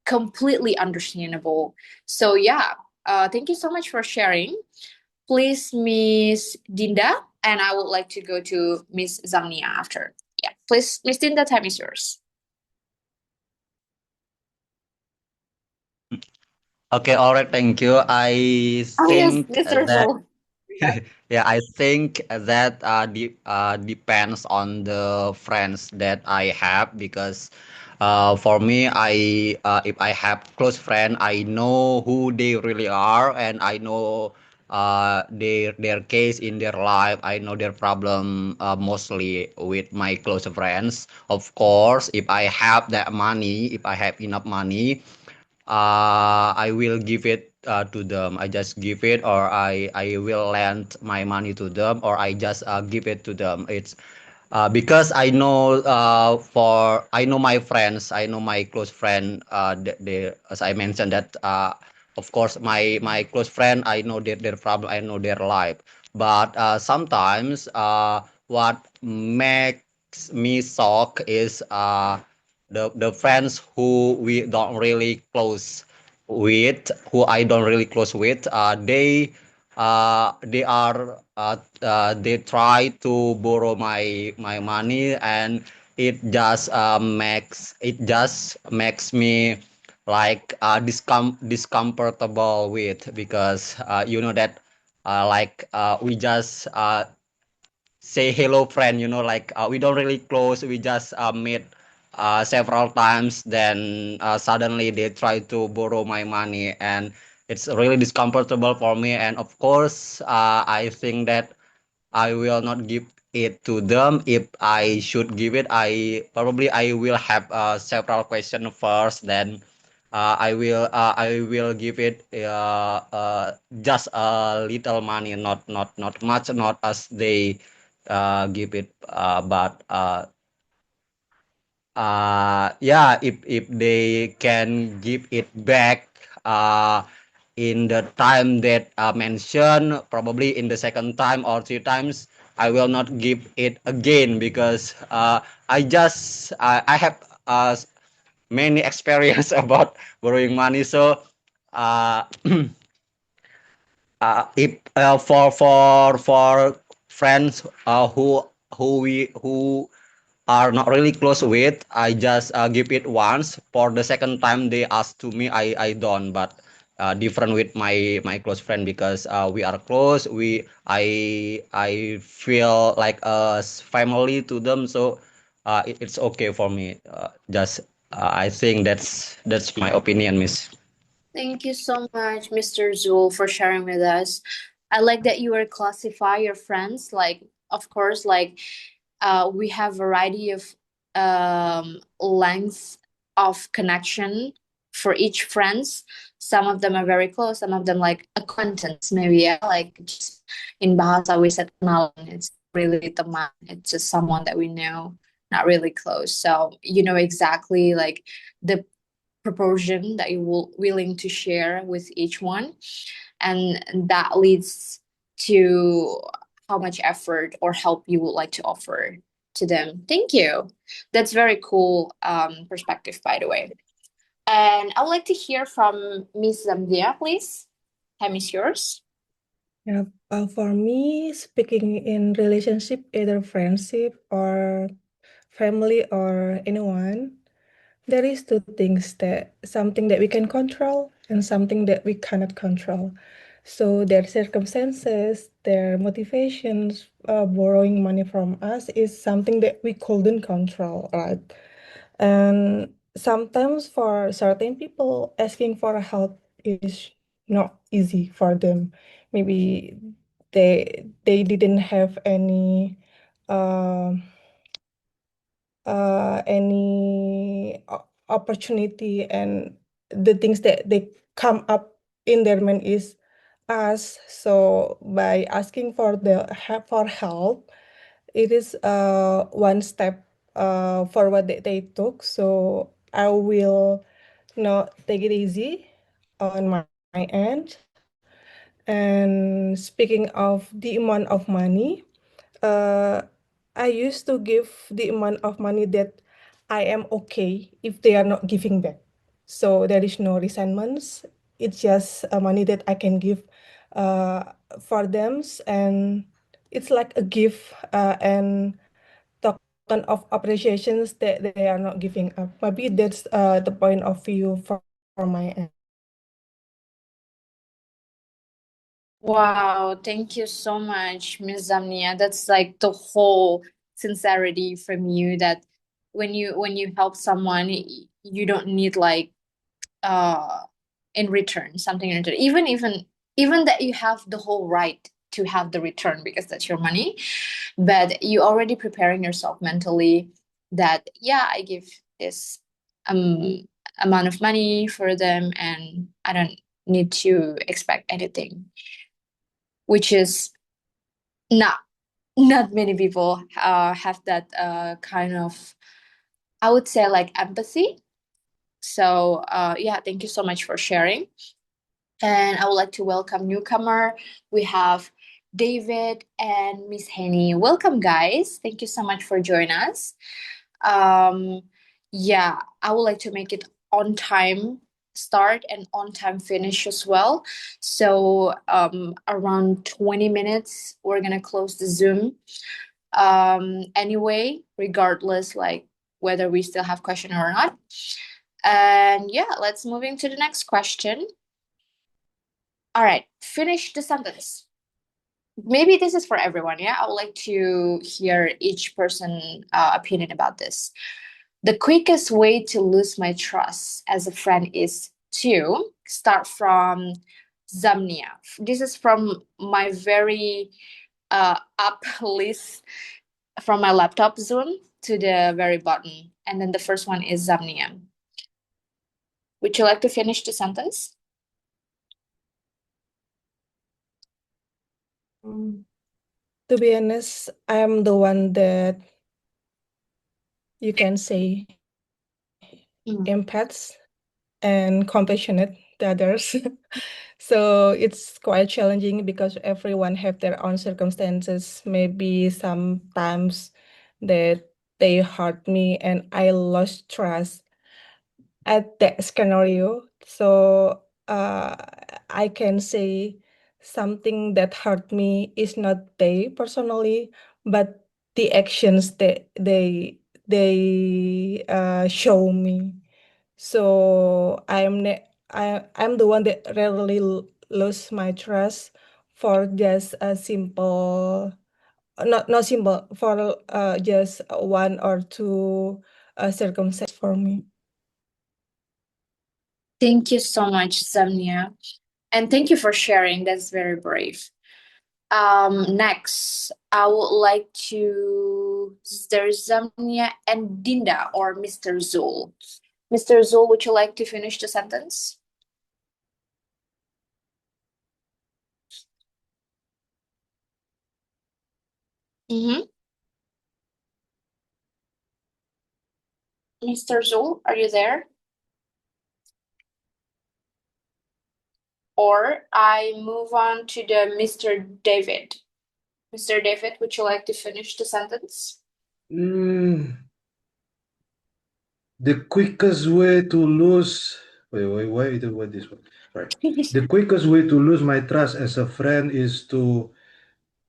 completely understandable. So yeah, thank you so much for sharing. Please, Miss Dinda, and I would like to go to Miss Zamnia after. Yeah, please, Miss Dinda, time is yours. Okay, all right, thank you. I Oh yes, think Mr. that Zul. yeah, I think that depends on the friends that I have, because for me, if I have close friend, I know who they really are, and I know their case in their life. I know their problem mostly with my close friends. Of course, if I have that money, if I have enough money, I will give it to them. I just give it, or I will lend my money to them, or I just give it to them. It's because I know I know my friends, I know my close friend. They, as I mentioned that of course my close friend, I know their problem, I know their life. But sometimes what makes me shock is the friends who we don't really close with, who I don't really close with. They are they try to borrow my money, and it just makes me like discomfortable with, because you know that we just say hello friend, you know, like we don't really close, we just meet several times, then suddenly they try to borrow my money, and it's really discomfortable for me. And of course I think that I will not give it to them. If I should give it, I will have several questions first. Then I will give it just a little money, not much, not as they give it. But yeah, if they can give it back in the time that mentioned, probably in the second time or three times, I will not give it again, because I have many experience about borrowing money. So uh, if for friends who are not really close with, I just give it once. For the second time they ask to me, I don't. But different with my close friend, because we are close. I feel like a family to them. So it's okay for me. Just I think that's my opinion, Miss. Thank you so much, Mr. Zul, for sharing with us. I like that you were classify your friends. Like, of course, like we have variety of lengths of connection for each friends. Some of them are very close, some of them like acquaintance, maybe, yeah. Like just in Bahasa we said kenalan. It's really teman. It's just someone that we know, not really close. So you know exactly like the proportion that you will willing to share with each one, and that leads to how much effort or help you would like to offer to them. Thank you. That's very cool perspective, by the way. And I would like to hear from Miss Zamdia, please. Time is yours. Yeah, for me, speaking in relationship, either friendship or family or anyone, there is two things, that something that we can control and something that we cannot control. So their circumstances, their motivations, borrowing money from us is something that we couldn't control, right? And sometimes for certain people, asking for help is not easy for them. Maybe they didn't have uh, opportunity, and the things that they come up in their mind is us. So by asking for help, it is one step forward that they took. So I will not take it easy on my end. And speaking of the amount of money, uh, I used to give the amount of money that I am okay if they are not giving back. So there is no resentments. It's just money that I can give uh, for them, and it's like a gift and token of appreciations that they are not giving up. Maybe that's the point of view from my end. Wow, thank you so much, Miss Zamnia. That's like the whole sincerity from you, that when you help someone, you don't need like uh in return something in return. Even that you have the whole right to have the return because that's your money, but you already preparing yourself mentally that yeah, I give this um amount of money for them, and I don't need to expect anything, which is not many people have that kind of, I would say, like empathy. So yeah, thank you so much for sharing. And I would like to welcome newcomer. We have David and Miss Henny. Welcome, guys. Thank you so much for joining us. Um, yeah, I would like to make it on time start and on time finish as well. So around 20 minutes, we're gonna close the Zoom. Anyway, regardless, like whether we still have question or not. And yeah, let's move into the next question. All right, finish the sentence. Maybe this is for everyone. Yeah, I would like to hear each person opinion about this. The quickest way to lose my trust as a friend is to start from Zamnia. This is from my very up list from my laptop Zoom to the very bottom. And then the first one is Zamnia. Would you like to finish the sentence? To be honest, I'm the one that you can say empaths and compassionate to others. So it's quite challenging because everyone have their own circumstances. Maybe sometimes that they hurt me and I lost trust at that scenario. So I can say something that hurt me is not they personally, but the actions that they show me. So I'm the one that rarely lose my trust for just a simple, not simple, for just one or two circumstances for me. Thank you so much, Zamnia. And thank you for sharing. That's very brave. Next, I would like to, there's Zamnia and Dinda or Mr. Zul. Mr. Zul, would you like to finish the sentence? Mr. Zul, are you there? Or I move on to the Mr. David. Mr. David, would you like to finish the sentence? The quickest way to lose. Wait, what this one? Right. The quickest way to lose my trust as a friend is to.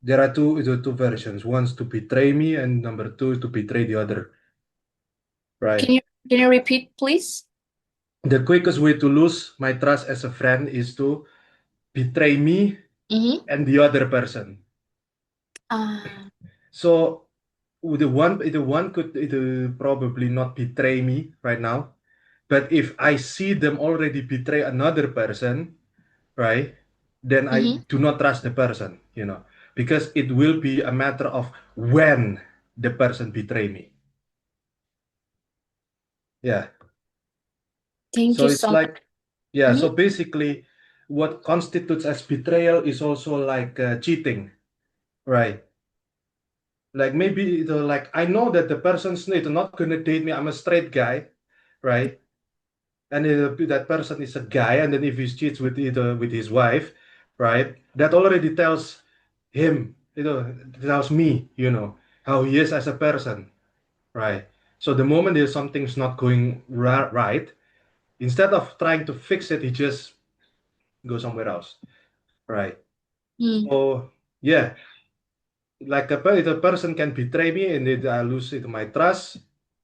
There are two versions. One's to betray me, and number two is to betray the other. Right. Can you repeat, please? The quickest way to lose my trust as a friend is to betray me and the other person. So the one could probably not betray me right now, but if I see them already betray another person, right, then I do not trust the person, because it will be a matter of when the person betray me. Yeah. Thank So you it's so like, much. yeah. So basically, what constitutes as betrayal is also like cheating, right? Like maybe like I know that the person's not gonna date me. I'm a straight guy, right? And that person is a guy, and then if he cheats with with his wife, right? That already tells him, tells me, how he is as a person, right? So the moment there's something's not going right, instead of trying to fix it, he just goes somewhere else, right? So yeah, like the person can betray me and I lose my trust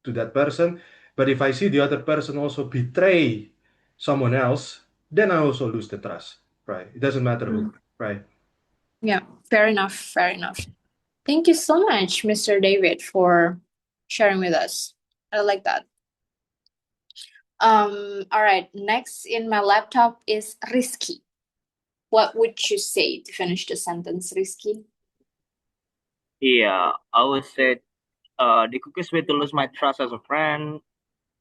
to that person. But if I see the other person also betray someone else, then I also lose the trust, right? It doesn't matter who, right? Yeah, fair enough. Fair enough. Thank you so much, Mr. David, for sharing with us. I like that. All right. Next in my laptop is risky. What would you say to finish the sentence, risky? Yeah, I would say the quickest way to lose my trust as a friend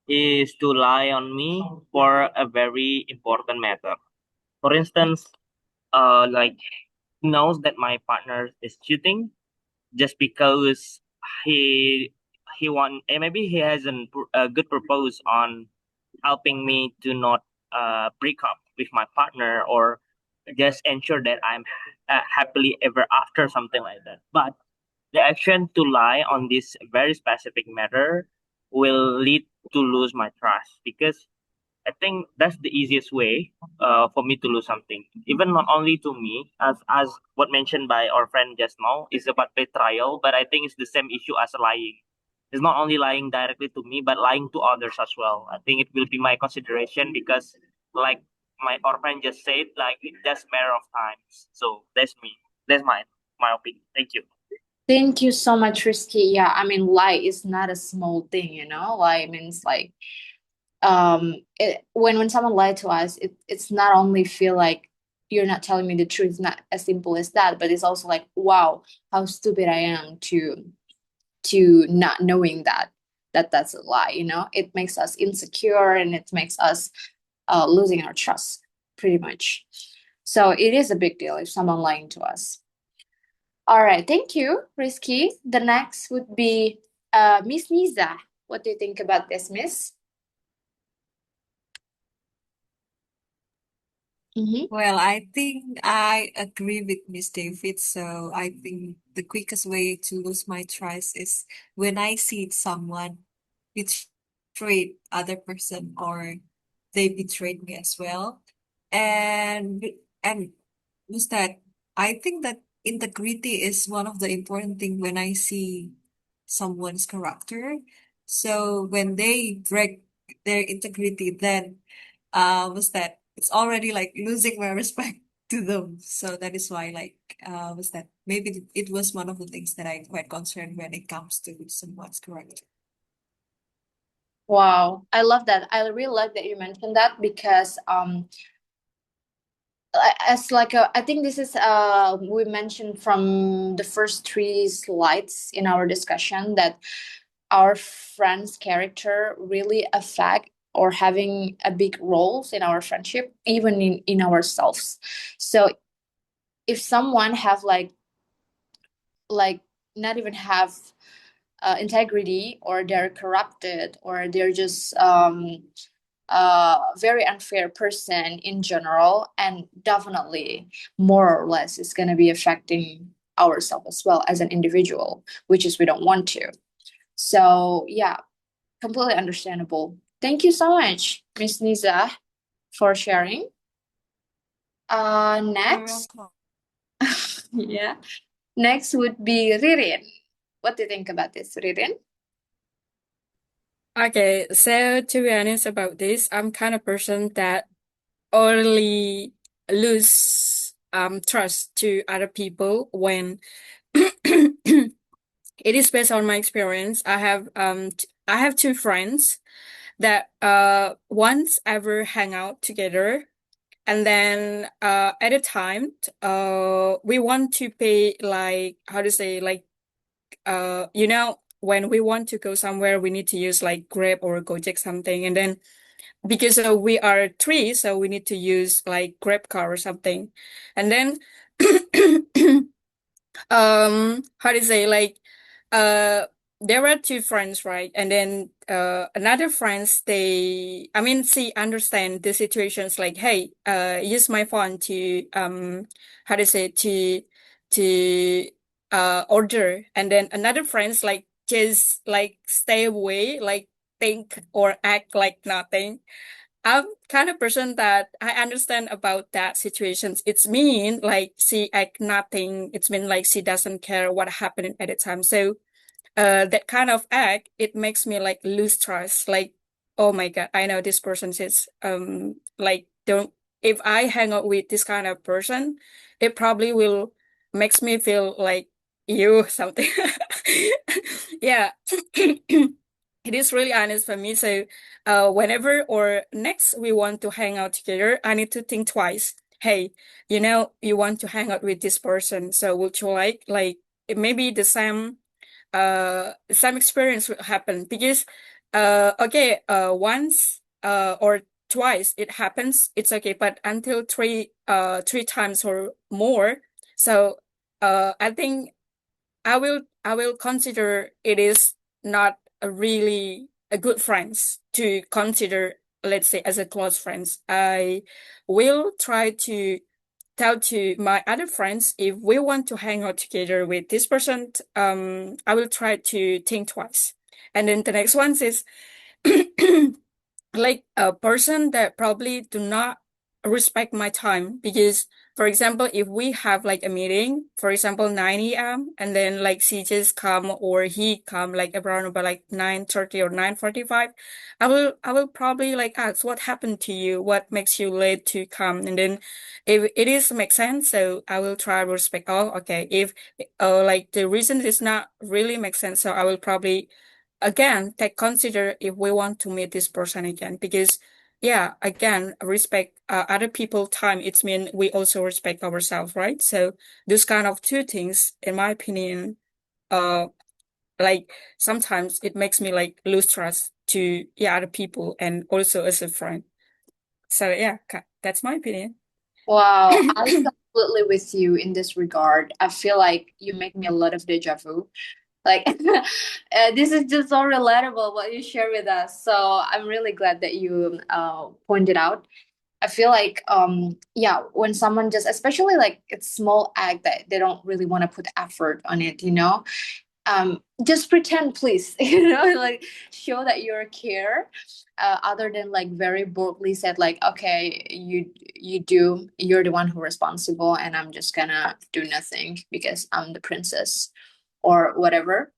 is to lie on me for a very important matter. For instance, like knows that my partner is cheating just because he maybe he has a good purpose on helping me to not break up with my partner or just ensure that I'm happily ever after, something like that. But the action to lie on this very specific matter will lead to lose my trust, because I think that's the easiest way for me to lose something. Even not only to me, as what mentioned by our friend just now, is about betrayal, but I think it's the same issue as lying. It's not only lying directly to me, but lying to others as well. I think it will be my consideration because, like my our friend just said, like it's just matter of time. So that's me. That's my opinion. Thank you. Thank you so much, Risky. Yeah, I mean, lie is not a small thing, you know? Lie means like when someone lied to us, it's not only feel like you're not telling me the truth, it's not as simple as that, but it's also like, wow, how stupid I am to not knowing that's a lie, you know? It makes us insecure and it makes us losing our trust pretty much. So it is a big deal if someone lying to us. All right, thank you, Risky. The next would be Miss Niza. What do you think about this, Miss? Well, I think I agree with Miss David. So I think the quickest way to lose my trust is when I see someone betrayed other person or they betrayed me as well. And was that I think that integrity is one of the important thing when I see someone's character. So when they break their integrity, then was that it's already like losing my respect to them. So that is why like was that maybe it was one of the things that I quite concerned when it comes to someone's character. Wow, I love that. I really like that you mentioned that because as like I think this is we mentioned from the first three slides in our discussion that our friend's character really affect or having a big roles in our friendship, even in ourselves. So if someone have like not even have integrity, or they're corrupted, or they're just very unfair person in general, and definitely more or less is going to be affecting ourselves as well as an individual, which is we don't want to. So yeah, completely understandable. Thank you so much, Miss Niza, for sharing. You're Next, welcome. yeah, next would be Ririn. What do you think about this, Ririn? Okay, so to be honest about this, I'm kind of person that only lose trust to other people when it is based on my experience. I have two friends that once ever hang out together, and then at a time we want to pay, like how to say, like you know, when we want to go somewhere we need to use like Grab or Gojek something, and then because we are three, so we need to use like Grab car or something. And then how to say, like uh there were two friends, right? And then another friends, they, I mean, she understand the situations, like, hey, use my phone to how to say, to order. And then another friends like just like stay away, like think or act like nothing. I'm kind of person that I understand about that situations. It's mean like she act nothing. It's mean like she doesn't care what happened at the time. So that kind of act, it makes me like lose trust. Like, oh my God, I know this person is like, don't, if I hang out with this kind of person, it probably will makes me feel like you something. Yeah. It is really honest for me. So whenever or next we want to hang out together, I need to think twice. Hey, you know, you want to hang out with this person, so would you like it may be the same some experience will happen, because okay, once or twice it happens, it's okay. But until three times or more, so I think I will consider it is not a really a good friends to consider, let's say, as a close friends. I will try to tell to my other friends if we want to hang out together with this person. I will try to think twice. And then the next one is like a person that probably do not respect my time, because for example, if we have like a meeting, for example 9 a.m., and then like she just come or he come like around about like 9:30 or 9:45, I will probably like ask what happened to you, what makes you late to come. And then if it is make sense, so I will try to respect. Oh, okay. If like the reason is not really make sense, so I will probably again take consider if we want to meet this person again, because yeah, again, respect other people time, it's mean we also respect ourselves, right? So those kind of two things, in my opinion, uh like sometimes it makes me like lose trust to yeah other people and also as a friend. So yeah, that's my opinion. Wow, I'm completely with you in this regard. I feel like you make me a lot of deja vu. Like, this is just so relatable what you share with us. So I'm really glad that you pointed out. I feel like yeah, when someone just, especially like it's small act that they don't really want to put effort on it, just pretend, please. Like show that you're care, other than like very boldly said like, okay, you're the one who responsible and I'm just gonna do nothing because I'm the princess or whatever.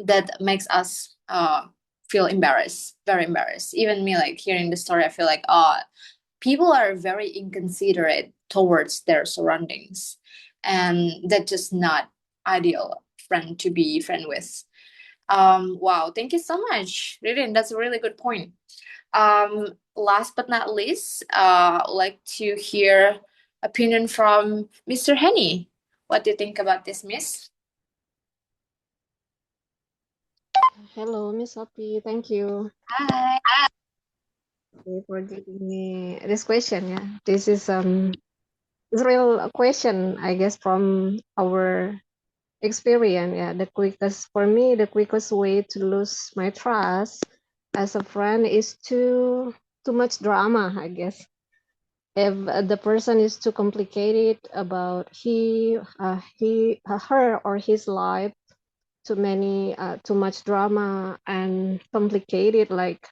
That makes us feel embarrassed, very embarrassed. Even me, like hearing the story, I feel like, people are very inconsiderate towards their surroundings, and that's just not ideal friend to be friend with. Wow, thank you so much, Ririn. That's a really good point. Last but not least, I'd like to hear opinion from Mr. Henny. What do you think about this, Miss? Hello, Miss Sophie. Thank you Hi. for giving me this question. Yeah, this is it's real question, I guess, from our experience. Yeah, the quickest for me, the quickest way to lose my trust as a friend is too much drama, I guess. If the person is too complicated about her or his life, too much drama and complicated, like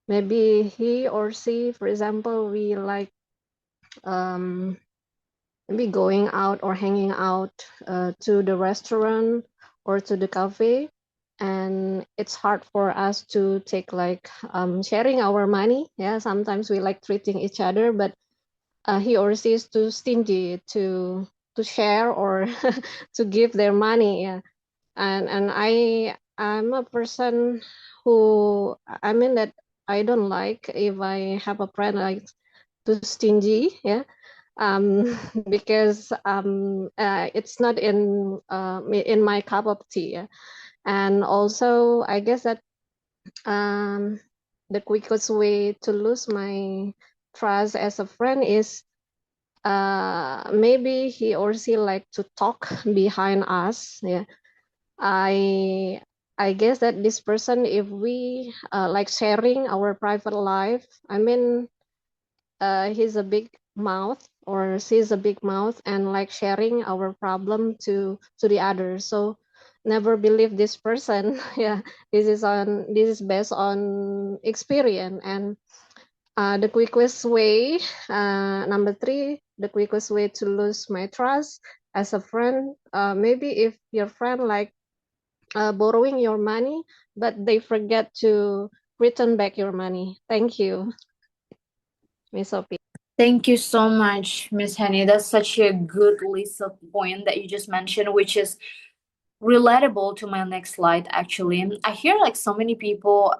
maybe he or she, for example, we like um maybe going out or hanging out to the restaurant or to the cafe, and it's hard for us to take like sharing our money. Yeah, sometimes we like treating each other, but he or she is too stingy to share or to give their money. Yeah, and I'm a person who, I mean, that I don't like if I have a friend like too stingy. Yeah, because it's not in my cup of tea. Yeah? And also I guess that um the quickest way to lose my trust as a friend is maybe he or she like to talk behind us. Yeah, I I guess that this person, if we like sharing our private life, I mean, he's a big mouth or she's a big mouth and like sharing our problem to the others. So never believe this person. Yeah, this is based on experience. And the quickest way, number three, the quickest way to lose my trust as a friend, maybe if your friend like borrowing your money, but they forget to return back your money. Thank you, Miss Sophie. Thank you so much, Miss Henny. That's such a good list of points that you just mentioned, which is relatable to my next slide. Actually, I hear like so many people,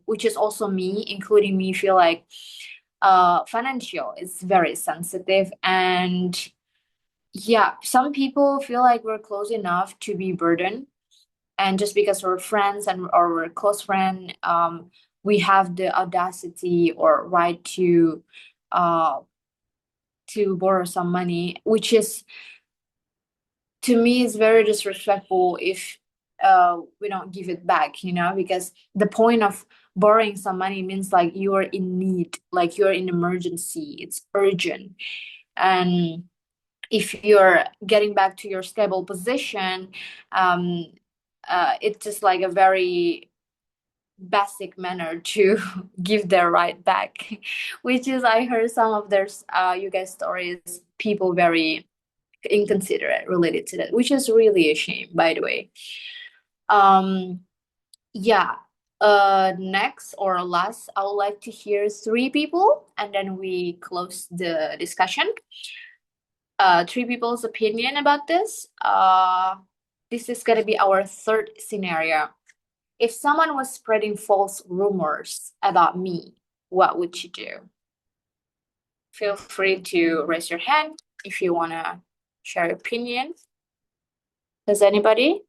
which is also me, including me, feel like financial is very sensitive, and yeah, some people feel like we're close enough to be burdened, and just because we're friends and or we're close friend, we have the audacity or right to borrow some money, which is, to me, is very disrespectful if we don't give it back, because the point of borrowing some money means like you are in need, like you're in emergency, it's urgent. And if you're getting back to your stable position, it's just like a very basic manner to give their right back, which is, I heard some of their you guys stories, people very inconsiderate related to that, which is really a shame, by the way. Yeah. Next or last, I would like to hear 3 people, and then we close the discussion. 3 people's opinion about this. This is gonna be our third scenario. If someone was spreading false rumors about me, what would you do? Feel free to raise your hand if you wanna share your opinion. Does anybody?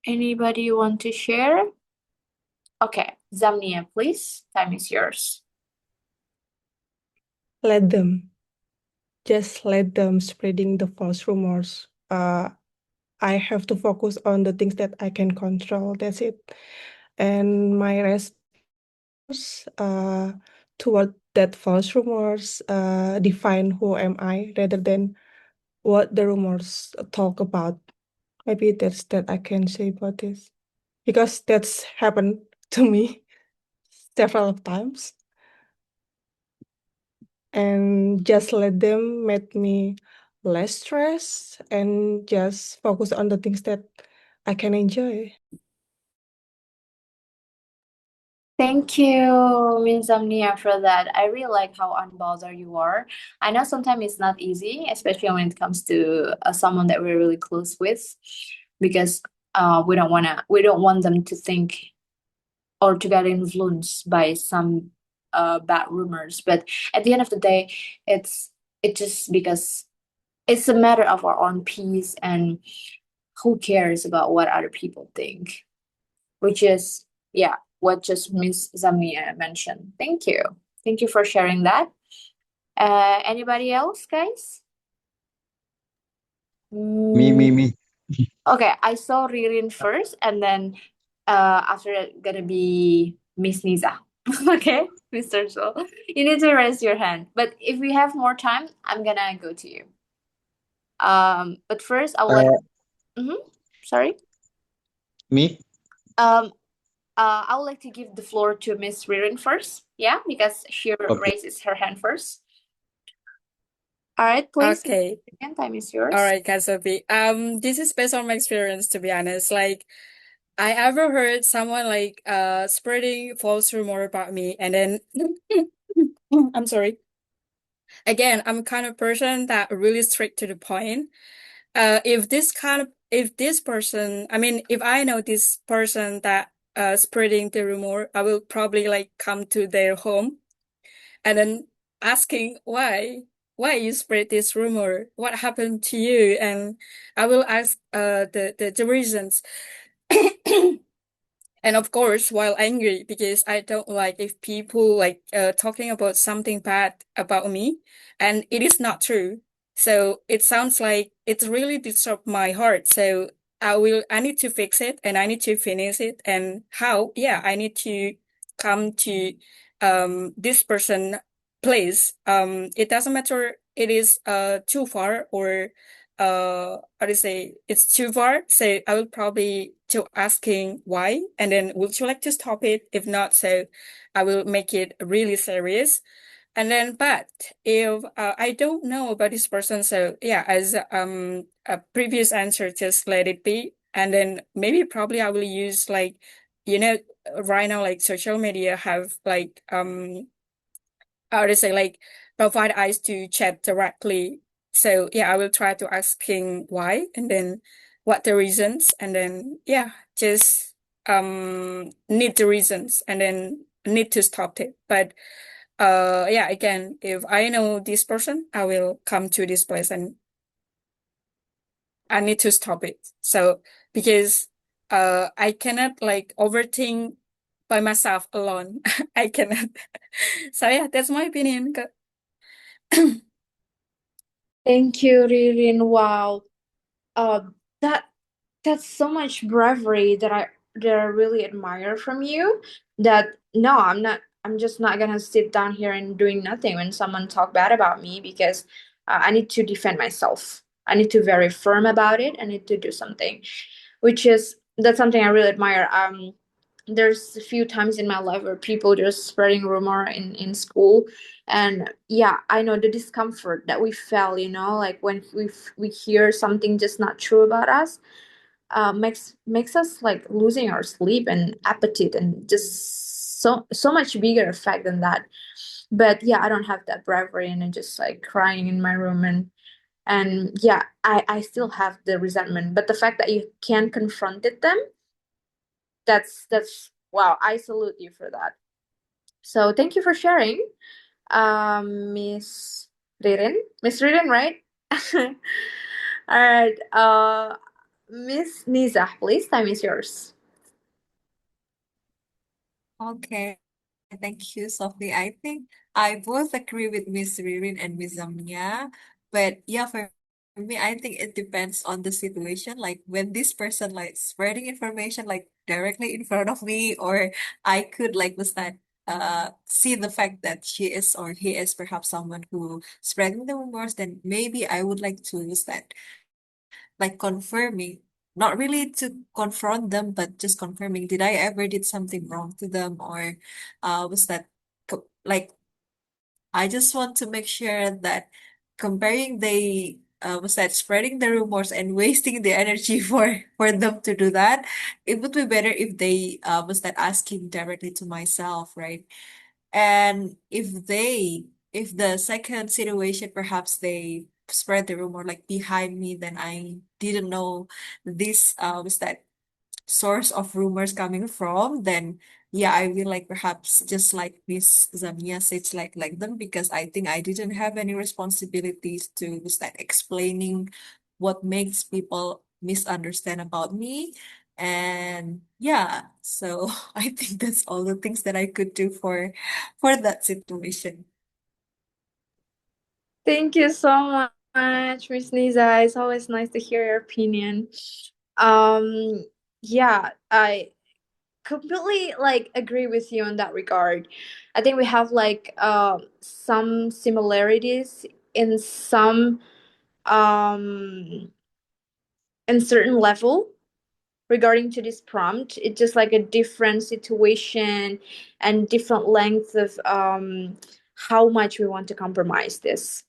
Anybody want to share? Okay, Zamnia, please. Time is yours. Let them. Just let them spreading the false rumors. I have to focus on the things that I can control. That's it. And my response toward that false rumors define who am I rather than what the rumors talk about. Maybe that's that I can say about this, because that's happened to me several times. And just let them make me less stressed and just focus on the things that I can enjoy. Thank you, Miss Zamnia, for that. I really like how unbothered you are. I know sometimes it's not easy, especially when it comes to someone that we're really close with, because we don't want them to think or to get influenced by some bad rumors. But at the end of the day, it's just because it's a matter of our own peace, and who cares about what other people think, which is, yeah, what just Miss Zamia mentioned. Thank you for sharing that. Anybody else, guys? Me. Okay, I saw Ririn first, and then after that gonna be Miss Niza. Okay, Mr. Sol, you need to raise your hand, but if we have more time, I'm gonna go to you. But first I would like. Sorry. Me? I would like to give the floor to Miss Ririn first. Yeah, because she Okay. raises her hand first. All right, please. Okay. Second time is yours. All right, Kasopi. This is based on my experience, to be honest. Like, I ever heard someone like spreading false rumor about me, and then I'm sorry. Again, I'm kind of person that really strict to the point. If this person, I mean, if I know this person that spreading the rumor, I will probably like come to their home and then asking why you spread this rumor, what happened to you, and I will ask the reasons. And of course, while angry, because I don't like if people like talking about something bad about me, and it is not true. So it sounds like it's really disturbed my heart. So I need to fix it, and I need to finish it. And how? Yeah, I need to come to this person place. It doesn't matter it is too far or how to say it's too far. So I will probably to asking why, and then would you like to stop it? If not, so I will make it really serious. And then, but if I don't know about this person, so yeah, as a previous answer, just let it be. And then maybe probably I will use like, you know, right now like social media have like how to say like provide eyes to chat directly. So yeah, I will try to asking why, and then what the reasons, and then yeah, just need the reasons, and then need to stop it. But yeah, again, if I know this person, I will come to this place and I need to stop it. So because I cannot like overthink by myself alone. I cannot. So yeah, that's my opinion. Thank you, Ririn. Wow. Uh, that that's so much bravery that I really admire from you. That no, I'm just not gonna sit down here and doing nothing when someone talk bad about me, because I need to defend myself. I need to be very firm about it. I need to do something, which is that's something I really admire. There's a few times in my life where people just spreading rumor in school, and yeah, I know the discomfort that we felt, like when we hear something just not true about us, makes us like losing our sleep and appetite, and just so much bigger effect than that. But yeah, I don't have that bravery, and I'm just like crying in my room, and yeah, I still have the resentment, but the fact that you can confront it them, that's wow, I salute you for that. So thank you for sharing, Miss Ririn, right? All right, Miss Niza, please, time is yours. Okay, thank you, Sophie. I think I both agree with Miss Ririn and Miss Zamia. But yeah, for me, I think it depends on the situation. Like when this person like spreading information like directly in front of me, or I could like was that see the fact that she is or he is perhaps someone who spreading the rumors, then maybe I would like to use that like confirming, not really to confront them, but just confirming, did I ever did something wrong to them, or was that like I just want to make sure that comparing the was that spreading the rumors and wasting the energy for them to do that, it would be better if they was that asking directly to myself, right? And if the second situation, perhaps they spread the rumor like behind me, then I didn't know this was that source of rumors coming from, then yeah, I will like perhaps just like Miss Zamia said, like them, because I think I didn't have any responsibilities to start explaining what makes people misunderstand about me. And yeah, so I think that's all the things that I could do for that situation. Thank you so much, Miss Niza. It's always nice to hear your opinion. Yeah, I completely like agree with you in that regard. I think we have like some similarities in some um in certain level regarding to this prompt. It's just like a different situation and different length of how much we want to compromise this.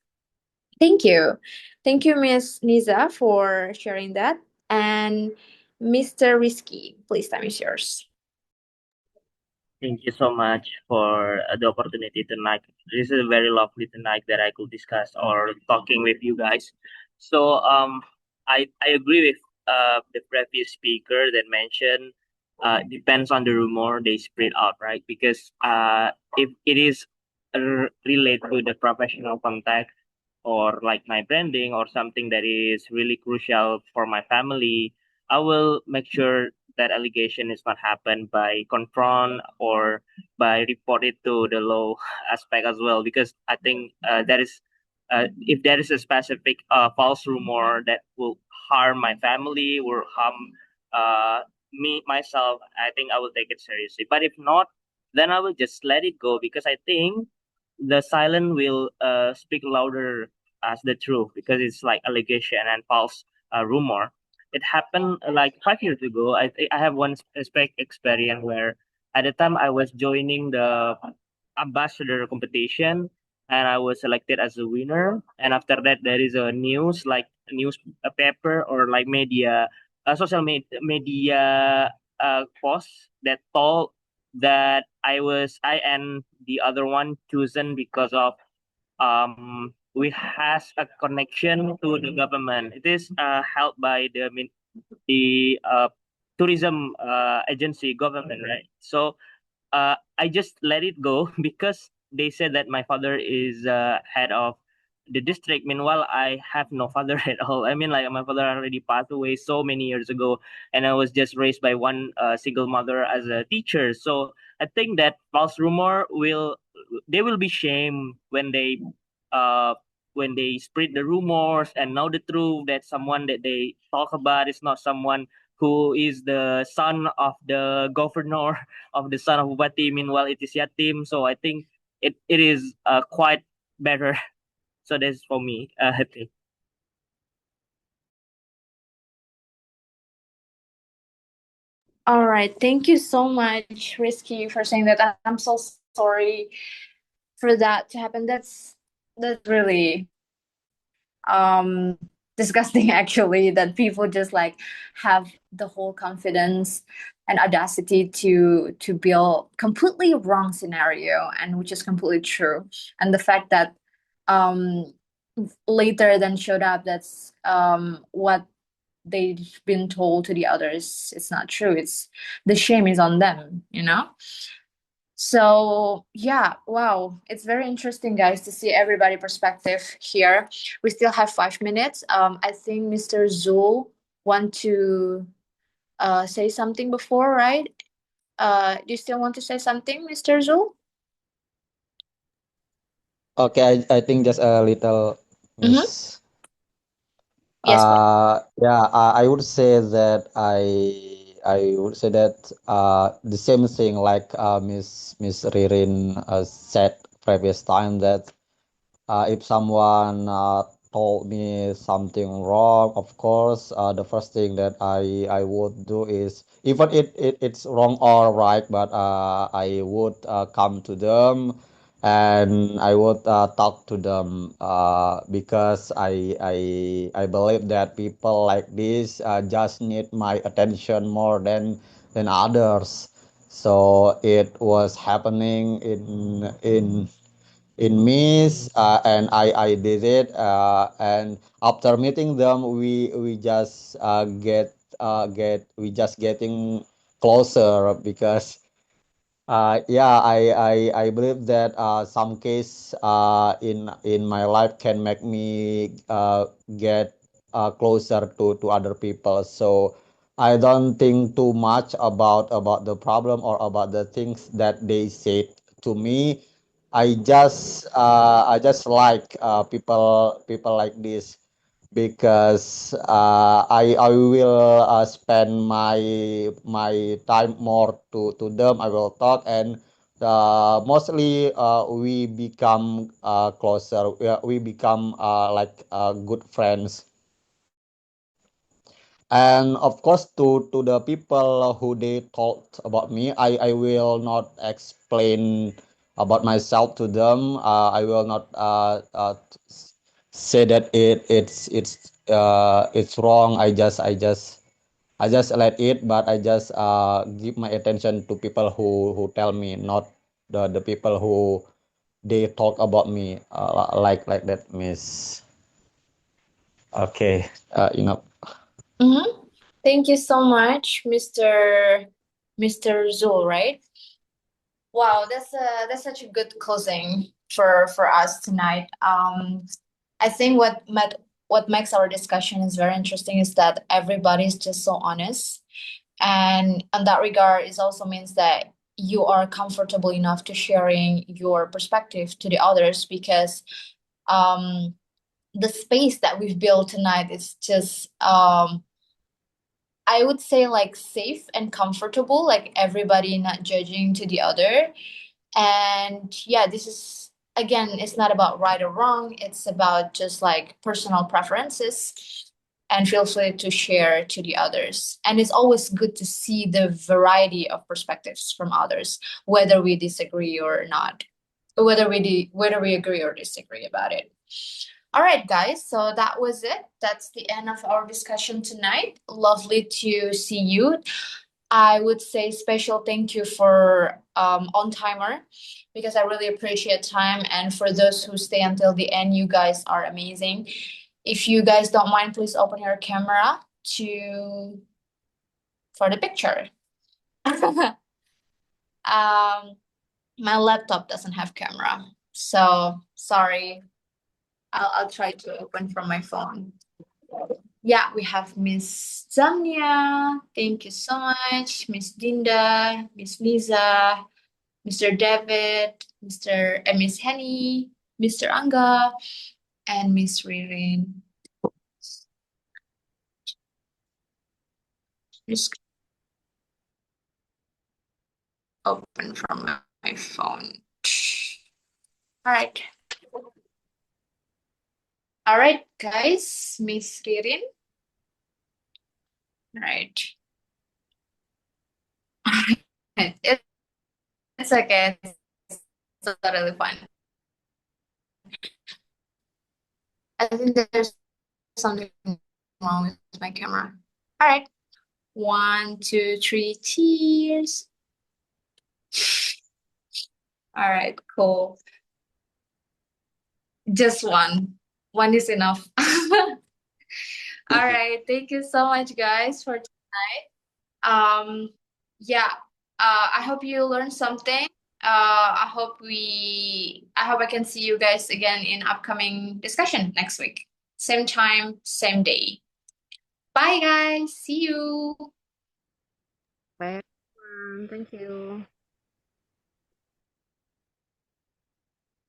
Thank you. Thank you, Miss Niza, for sharing that. And Mr. Risky, please, time is yours. Thank you so much for the opportunity tonight. This is a very lovely tonight that I could discuss or talking with you guys. So I agree with the previous speaker that mentioned depends on the rumor they spread out, right? Because if it is related to the professional context or like my branding or something that is really crucial for my family, I will make sure that allegation is not happen by confront or by report it to the law aspect as well, because I think that is if there is a specific false rumor that will harm my family or harm uh, me myself, I think I will take it seriously. But if not, then I will just let it go, because I think the silence will speak louder as the truth, because it's like allegation and false rumor. It happened like 5 years ago. I have one experience where at the time I was joining the ambassador competition and I was selected as a winner. And after that, there is a news like newspaper or like media, media post that told that I and the other one chosen because of we has a connection to the government. It is held by the tourism agency government, right? So I just let it go because they said that my father is head of the district. Meanwhile, I have no father at all. I mean, like my father already passed away so many years ago, and I was just raised by one single mother as a teacher. So I think that false rumor will be shamed uh when they spread the rumors and know the truth that someone that they talk about is not someone who is the son of the governor of the son of Bupati. Meanwhile, it is Yatim. So I think it is quite better. So that's for me. I think. All right. Thank you so much, Risky, for saying that. I'm so sorry for that to happen. That's really disgusting actually, that people just like have the whole confidence and audacity to build completely wrong scenario, and which is completely true. And the fact that um later then showed up that's what they've been told to the others, it's not true. It's the shame is on them, you know. So yeah, wow, it's very interesting, guys, to see everybody perspective here. We still have 5 minutes. I think Mr. Zul want to say something before, right? Do you still want to say something, Mr. Zul? Okay, I think just a little Mm-hmm. miss. Yes, please. Yeah, I would say that I would say that the same thing like Miss Ririn said previous time, that if someone told me something wrong, of course, the first thing that I would do is, even it's wrong or right, but I would come to them and I would talk to them, because I believe that people like this just need my attention more than others. So it was happening in Miss, and I did it, and after meeting them, we just get we just getting closer, because yeah, I believe that some case in my life can make me get closer to other people. So I don't think too much about the problem or about the things that they said to me. I just like people like this, because I will spend my time more to them. I will talk, and mostly we become closer. We become like good friends. And of course, to the people who they talked about me, I will not explain about myself to them. I will not say that it's wrong. I just let it, but I just give my attention to people who tell me, not the people who they talk about me, like that, Miss. Okay, Mm-hmm. Thank you so much, Mr. Zul, right? Wow, that's such a good closing for us tonight. I think what makes our discussion is very interesting is that everybody's just so honest, and in that regard, it also means that you are comfortable enough to sharing your perspective to the others, because um the space that we've built tonight is just I would say like safe and comfortable, like everybody not judging to the other. And yeah, this is again, it's not about right or wrong, it's about just like personal preferences. And feel free to share to the others. And it's always good to see the variety of perspectives from others, whether we disagree or not, whether we agree or disagree about it. All right, guys, so that was it. That's the end of our discussion tonight. Lovely to see you. I would say special thank you for on timer, because I really appreciate time, and for those who stay until the end, you guys are amazing. If you guys don't mind, please open your camera to for the picture. My laptop doesn't have camera, so sorry. I'll try to open from my phone. Yeah, we have Miss Zamnia. Thank you so much. Miss Dinda, Miss Lisa, Mr. David, Miss Henny, Mr. Angga, and Miss Ririn. Just open from my phone. All right. All right, guys. Miss Ririn. All right. It's okay. It's totally fine. I think there's something wrong with my camera. All right. 1, 2, 3, cheers. All right, cool. Just one. One is enough. All right. Thank you so much, guys, for tonight. Yeah. I hope you learned something. I hope I can see you guys again in upcoming discussion next week. Same time, same day. Bye, guys. See you. Bye, everyone. Thank you.